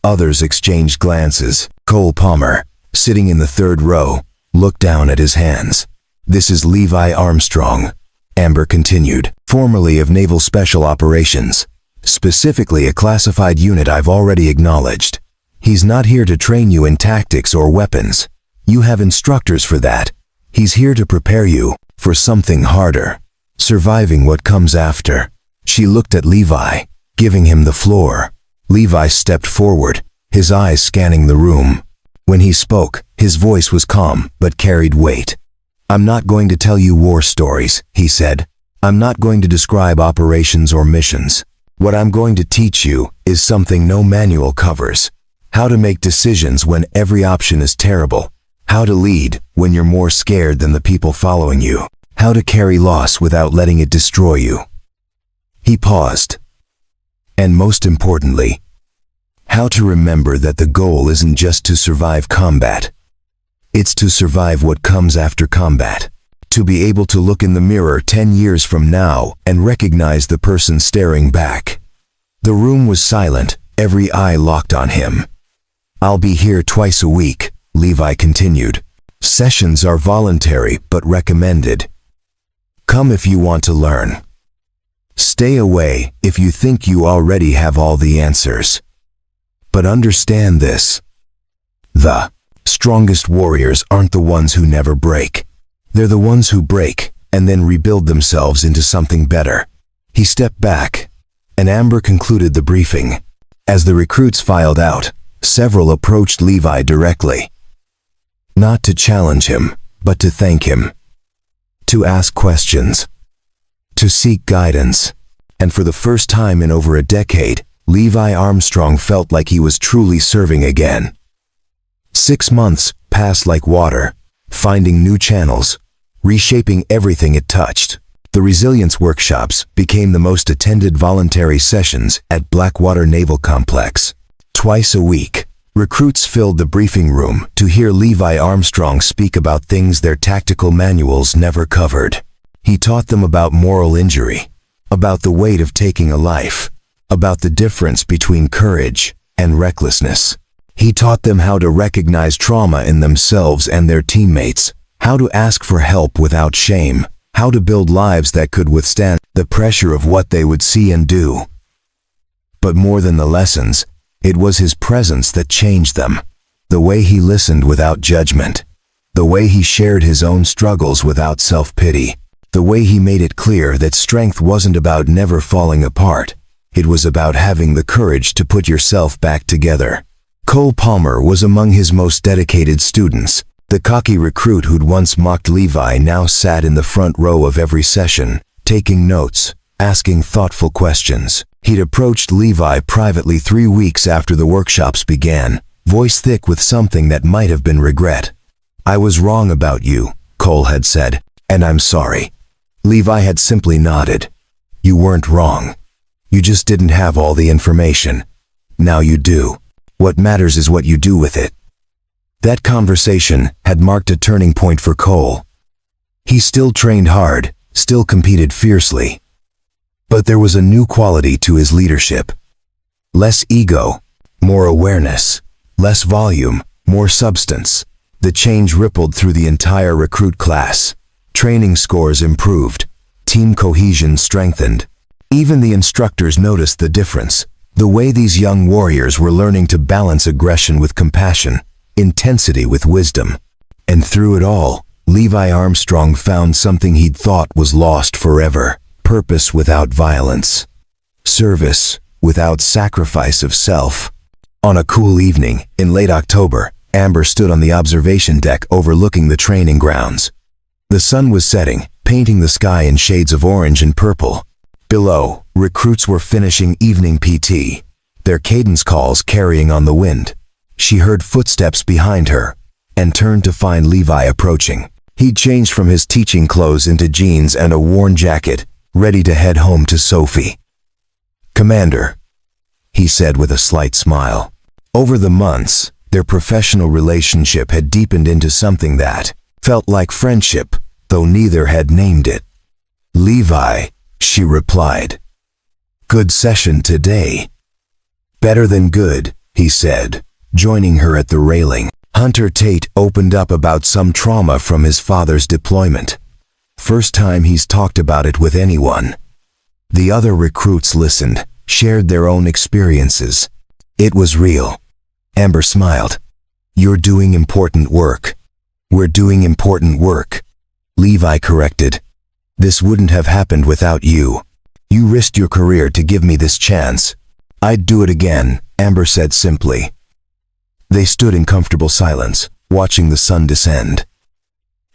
Others exchanged glances. Cole Palmer, sitting in the third row, looked down at his hands. "This is Levi Armstrong," Amber continued, "formerly of Naval Special Operations, specifically a classified unit I've already acknowledged. He's not here to train you in tactics or weapons. You have instructors for that. He's here to prepare you for something harder, surviving what comes after." She looked at Levi, giving him the floor. Levi stepped forward, his eyes scanning the room. When he spoke, his voice was calm but carried weight. "I'm not going to tell you war stories," he said. "I'm not going to describe operations or missions. What I'm going to teach you is something no manual covers. How to make decisions when every option is terrible. How to lead when you're more scared than the people following you. How to carry loss without letting it destroy you." He paused. "And most importantly, how to remember that the goal isn't just to survive combat. It's to survive what comes after combat. To be able to look in the mirror 10 years from now and recognize the person staring back." The room was silent, every eye locked on him. "I'll be here twice a week," Levi continued. "Sessions are voluntary but recommended. Come if you want to learn. Stay away if you think you already have all the answers. But understand this. The strongest warriors aren't the ones who never break. They're the ones who break and then rebuild themselves into something better." He stepped back, and Amber concluded the briefing. As the recruits filed out, several approached Levi directly. Not to challenge him, but to thank him. To ask questions. To seek guidance. And for the first time in over a decade, Levi Armstrong felt like he was truly serving again. 6 months passed like water, finding new channels, reshaping everything it touched. The resilience workshops became the most attended voluntary sessions at Blackwater Naval Complex. Twice a week, recruits filled the briefing room to hear Levi Armstrong speak about things their tactical manuals never covered. He taught them about moral injury, about the weight of taking a life, about the difference between courage and recklessness. He taught them how to recognize trauma in themselves and their teammates, how to ask for help without shame, how to build lives that could withstand the pressure of what they would see and do. But more than the lessons, it was his presence that changed them. The way he listened without judgment, the way he shared his own struggles without self-pity, the way he made it clear that strength wasn't about never falling apart. It was about having the courage to put yourself back together. Cole Palmer was among his most dedicated students. The cocky recruit who'd once mocked Levi now sat in the front row of every session, taking notes, asking thoughtful questions. He'd approached Levi privately 3 weeks after the workshops began, voice thick with something that might have been regret. "I was wrong about you," Cole had said, "and I'm sorry." Levi had simply nodded. "You weren't wrong. You just didn't have all the information. Now you do. What matters is what you do with it." That conversation had marked a turning point for Cole. He still trained hard, still competed fiercely. But there was a new quality to his leadership. Less ego, more awareness. Less volume, more substance. The change rippled through the entire recruit class. Training scores improved. Team cohesion strengthened. Even the instructors noticed the difference. The way these young warriors were learning to balance aggression with compassion, intensity with wisdom. And through it all, Levi Armstrong found something he'd thought was lost forever: purpose without violence, service without sacrifice of self. On a cool evening in late October, Amber stood on the observation deck overlooking the training grounds. The sun was setting, painting the sky in shades of orange and purple. Below, recruits were finishing evening PT, their cadence calls carrying on the wind. She heard footsteps behind her and turned to find Levi approaching. He'd changed from his teaching clothes into jeans and a worn jacket, ready to head home to Sophie. "Commander," he said with a slight smile. Over the months, their professional relationship had deepened into something that felt like friendship, though neither had named it. "Levi," she replied. "Good session today." "Better than good," he said, joining her at the railing. Hunter Tate opened up about some trauma from his father's deployment. First time he's talked about it with anyone. The other recruits listened, shared their own experiences. It was real. Amber smiled. "You're doing important work." "We're doing important work," Levi corrected. "This wouldn't have happened without you. You risked your career to give me this chance." "I'd do it again," Amber said simply. They stood in comfortable silence, watching the sun descend.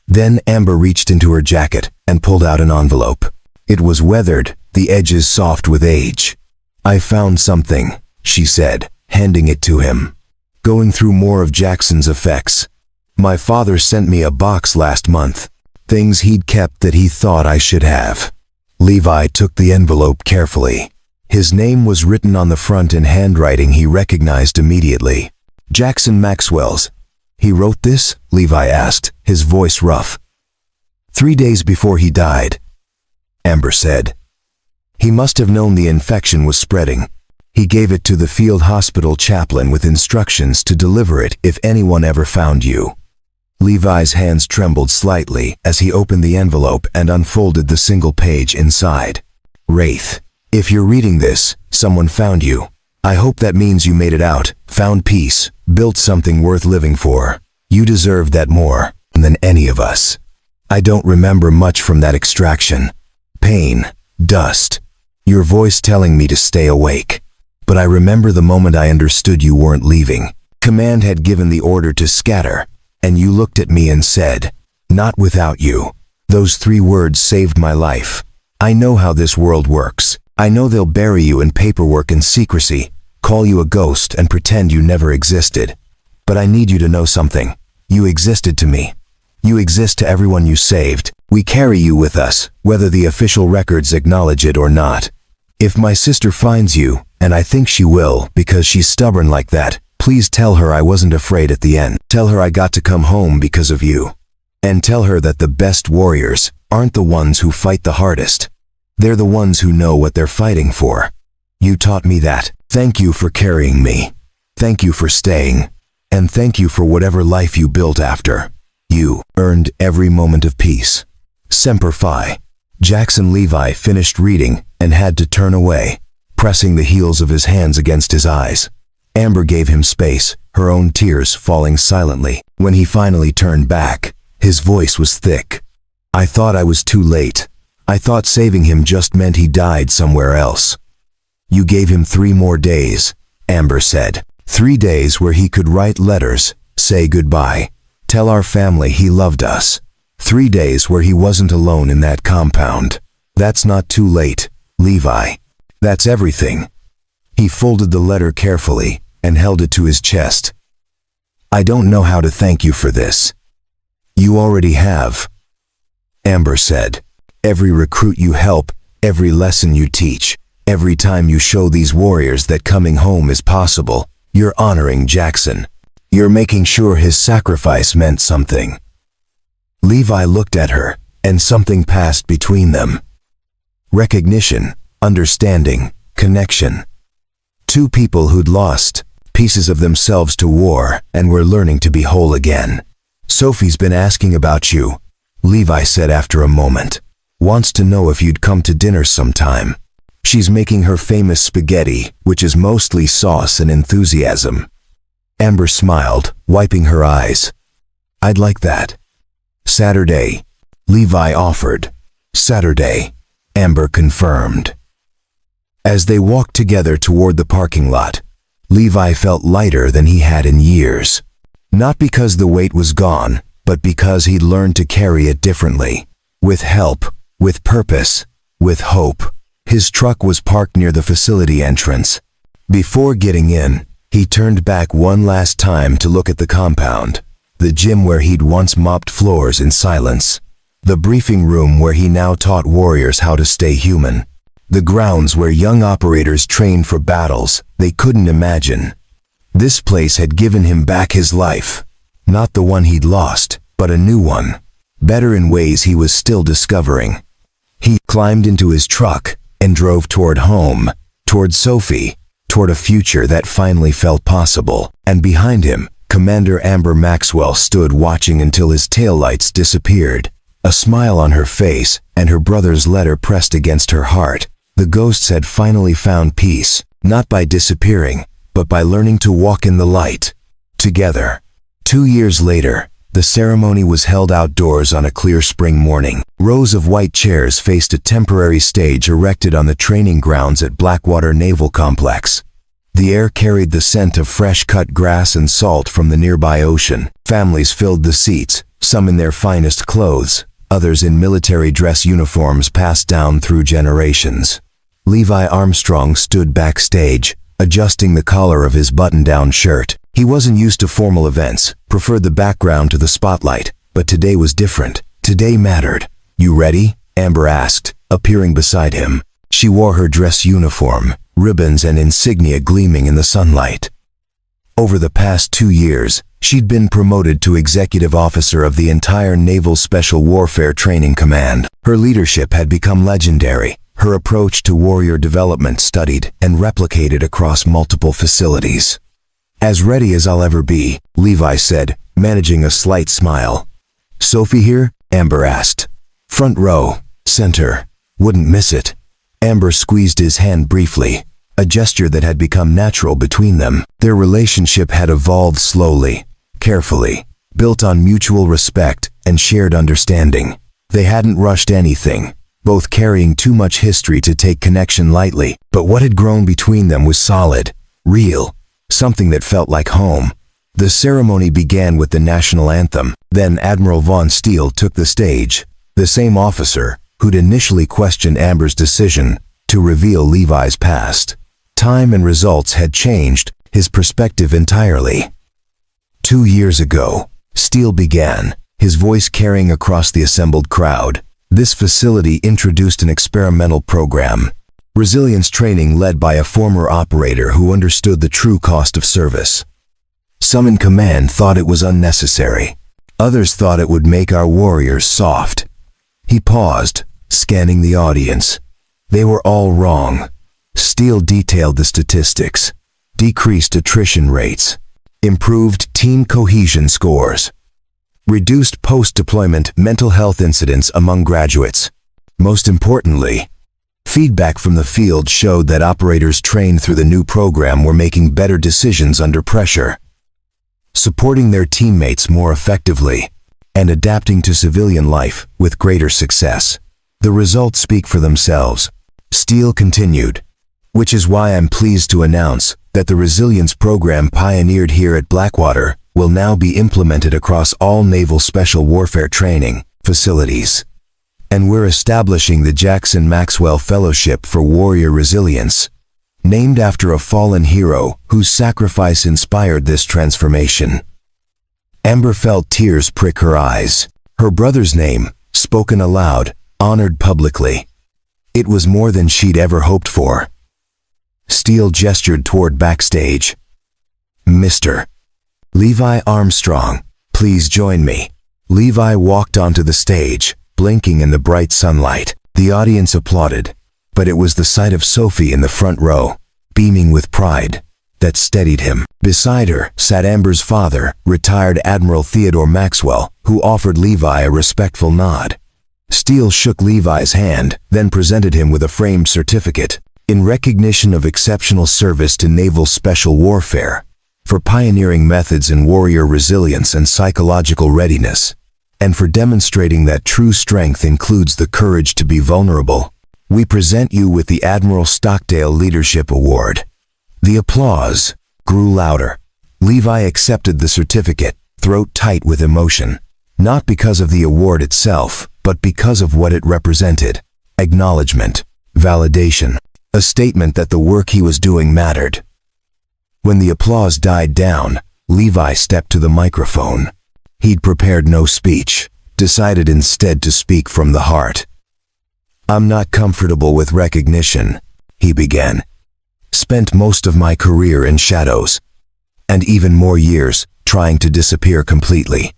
Then Amber reached into her jacket and pulled out an envelope. It was weathered, the edges soft with age. "I found something," she said, handing it to him. "Going through more of Jackson's effects. My father sent me a box last month. Things he'd kept that he thought I should have." Levi took the envelope carefully. His name was written on the front in handwriting he recognized immediately. "Jackson Maxwell's." "He wrote this?" Levi asked, his voice rough. 3 days before he died," Amber said. "He must have known the infection was spreading. He gave it to the field hospital chaplain with instructions to deliver it if anyone ever found you." Levi's hands trembled slightly as he opened the envelope and unfolded the single page inside. "Wraith, if you're reading this, someone found you. I hope that means you made it out, found peace, built something worth living for. You deserve that more than any of us. I don't remember much from that extraction. Pain, dust, your voice telling me to stay awake. But I remember the moment I understood you weren't leaving. Command had given the order to scatter, and you looked at me and said, 'Not without you.' Those 3 words saved my life. I know how this world works. I know they'll bury you in paperwork and secrecy, call you a ghost and pretend you never existed. But I need you to know something. You existed to me. You exist to everyone you saved. We carry you with us, whether the official records acknowledge it or not. If my sister finds you, and I think she will because she's stubborn like that, please tell her I wasn't afraid at the end. Tell her I got to come home because of you. And tell her that the best warriors aren't the ones who fight the hardest. They're the ones who know what they're fighting for. You taught me that. Thank you for carrying me. Thank you for staying. And thank you for whatever life you built after. You earned every moment of peace. Semper Fi." Jackson Levi finished reading and had to turn away, pressing the heels of his hands against his eyes. Amber gave him space, her own tears falling silently. When he finally turned back, his voice was thick. "I thought I was too late. I thought saving him just meant he died somewhere else." "You gave him 3 more days," Amber said. 3 days where he could write letters, say goodbye, tell our family he loved us. 3 days where he wasn't alone in that compound. That's not too late, Levi. That's everything. He folded the letter carefully and held it to his chest. "I don't know how to thank you for this." "You already have," Amber said. "Every recruit you help, every lesson you teach, every time you show these warriors that coming home is possible, you're honoring Jackson. You're making sure his sacrifice meant something." Levi looked at her, and something passed between them. Recognition, understanding, connection. 2 people who'd lost pieces of themselves to war and were learning to be whole again. "Sophie's been asking about you," Levi said after a moment. "Wants to know if you'd come to dinner sometime. She's making her famous spaghetti, which is mostly sauce and enthusiasm." Amber smiled, wiping her eyes. "I'd like that." "Saturday," Levi offered. "Saturday," Amber confirmed. As they walked together toward the parking lot, Levi felt lighter than he had in years. Not because the weight was gone, but because he'd learned to carry it differently. With help, with purpose, with hope. His truck was parked near the facility entrance. Before getting in, he turned back one last time to look at the compound. The gym where he'd once mopped floors in silence. The briefing room where he now taught warriors how to stay human. The grounds where young operators trained for battles they couldn't imagine. This place had given him back his life. Not the one he'd lost, but a new one. Better in ways he was still discovering. He climbed into his truck and drove toward home, toward Sophie, toward a future that finally felt possible. And behind him, Commander Amber Maxwell stood watching until his taillights disappeared. A smile on her face and her brother's letter pressed against her heart. The ghosts had finally found peace, not by disappearing, but by learning to walk in the light. Together. 2 years later, the ceremony was held outdoors on a clear spring morning. Rows of white chairs faced a temporary stage erected on the training grounds at Blackwater Naval Complex. The air carried the scent of fresh-cut grass and salt from the nearby ocean. Families filled the seats, some in their finest clothes, others in military dress uniforms passed down through generations. Levi Armstrong stood backstage, adjusting the collar of his button-down shirt. He wasn't used to formal events, preferred the background to the spotlight, but today was different. Today mattered. "You ready?" Amber asked, appearing beside him. She wore her dress uniform, ribbons and insignia gleaming in the sunlight. Over the past 2 years, she'd been promoted to executive officer of the entire Naval Special Warfare Training Command. Her leadership had become legendary, her approach to warrior development studied and replicated across multiple facilities. "As ready as I'll ever be," Levi said, managing a slight smile. "Sophie here?" Amber asked. "Front row, center. Wouldn't miss it." Amber squeezed his hand briefly, a gesture that had become natural between them. Their relationship had evolved slowly, carefully, built on mutual respect and shared understanding. They hadn't rushed anything, both carrying too much history to take connection lightly, but what had grown between them was solid, real, something that felt like home. The ceremony began with the national anthem. Then Admiral Von Steele took the stage, the same officer who'd initially questioned Amber's decision to reveal Levi's past. Time and results had changed his perspective entirely. 2 years ago, Steele began, his voice carrying across the assembled crowd. This facility introduced an experimental program, resilience training led by a former operator who understood the true cost of service. Some in command thought it was unnecessary. Others thought it would make our warriors soft. He paused, scanning the audience. They were all wrong. Steele detailed the statistics. Decreased attrition rates. Improved team cohesion scores. Reduced post-deployment mental health incidents among graduates. Most importantly, feedback from the field showed that operators trained through the new program were making better decisions under pressure, supporting their teammates more effectively, and adapting to civilian life with greater success. The results speak for themselves. Steele continued, which is why I'm pleased to announce that the resilience program pioneered here at Blackwater will now be implemented across all Naval Special Warfare training facilities. And we're establishing the Jackson Maxwell Fellowship for Warrior Resilience, named after a fallen hero whose sacrifice inspired this transformation. Amber felt tears prick her eyes. Her brother's name, spoken aloud, honored publicly. It was more than she'd ever hoped for. Steele gestured toward backstage. "Mr. Levi Armstrong, please join me." Levi walked onto the stage, blinking in the bright sunlight. The audience applauded, but it was the sight of Sophie in the front row, beaming with pride, that steadied him. Beside her sat Amber's father, retired Admiral Theodore Maxwell, who offered Levi a respectful nod. Steele shook Levi's hand, then presented him with a framed certificate, in recognition of exceptional service to Naval Special Warfare, for pioneering methods in warrior resilience and psychological readiness, and for demonstrating that true strength includes the courage to be vulnerable. We present you with the Admiral Stockdale Leadership Award. The applause grew louder. Levi accepted the certificate, throat tight with emotion. Not because of the award itself, but because of what it represented. Acknowledgement, validation, a statement that the work he was doing mattered. When the applause died down, Levi stepped to the microphone. He'd prepared no speech, decided instead to speak from the heart. "I'm not comfortable with recognition," he began. "Spent most of my career in shadows, and even more years trying to disappear completely.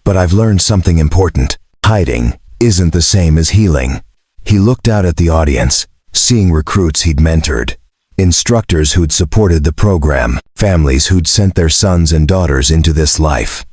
But I've learned something important. Hiding isn't the same as healing." He looked out at the audience, seeing recruits he'd mentored, instructors who'd supported the program, families who'd sent their sons and daughters into this life.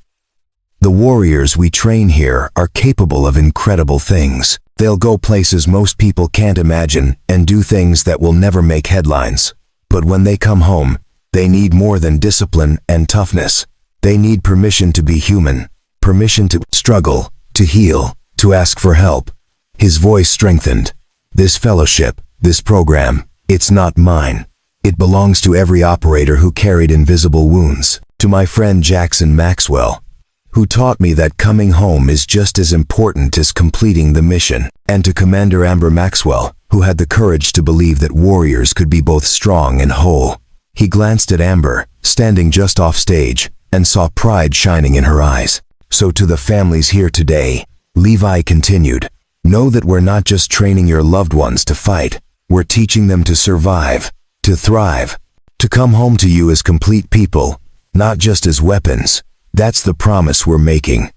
"The warriors we train here are capable of incredible things. They'll go places most people can't imagine and do things that will never make headlines. But when they come home, they need more than discipline and toughness. They need permission to be human, permission to struggle, to heal, to ask for help." His voice strengthened. "This fellowship, this program, it's not mine. It belongs to every operator who carried invisible wounds. To my friend Jackson Maxwell, who taught me that coming home is just as important as completing the mission. And to Commander Amber Maxwell, who had the courage to believe that warriors could be both strong and whole." He glanced at Amber, standing just off stage, and saw pride shining in her eyes. "So to the families here today," Levi continued, "know that we're not just training your loved ones to fight, we're teaching them to survive, to thrive, to come home to you as complete people, not just as weapons. That's the promise we're making.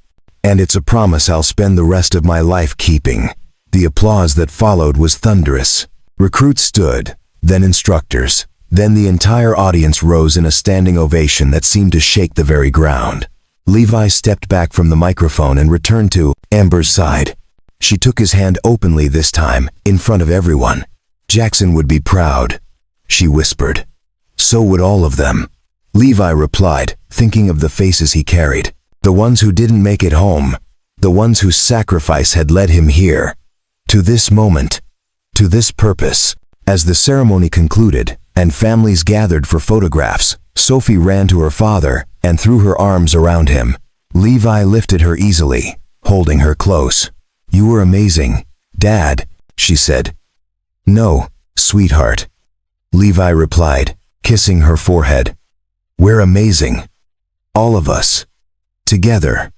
And it's a promise I'll spend the rest of my life keeping." The applause that followed was thunderous. Recruits stood, then instructors, then the entire audience rose in a standing ovation that seemed to shake the very ground. Levi stepped back from the microphone and returned to Amber's side. She took his hand openly this time, in front of everyone. "Jackson would be proud," she whispered. "So would all of them." Levi replied, thinking of the faces he carried. The ones who didn't make it home. The ones whose sacrifice had led him here. To this moment. To this purpose. As the ceremony concluded, and families gathered for photographs, Sophie ran to her father and threw her arms around him. Levi lifted her easily, holding her close. "You were amazing, Dad," she said. "No, sweetheart," Levi replied, kissing her forehead. "We're amazing. All of us. Together.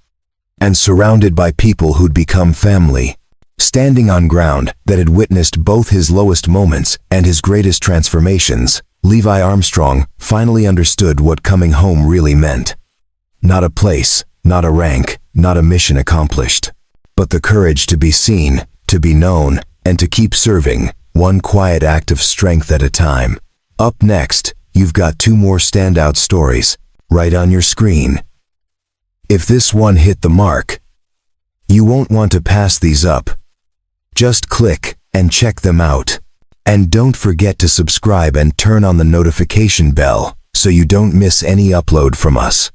And surrounded by people who'd become family." Standing on ground that had witnessed both his lowest moments and his greatest transformations, Levi Armstrong finally understood what coming home really meant. Not a place, not a rank, not a mission accomplished, but the courage to be seen, to be known, and to keep serving, one quiet act of strength at a time. Up next, you've got two more standout stories, right on your screen. If this one hit the mark, you won't want to pass these up. Just click and check them out. And don't forget to subscribe and turn on the notification bell so you don't miss any upload from us.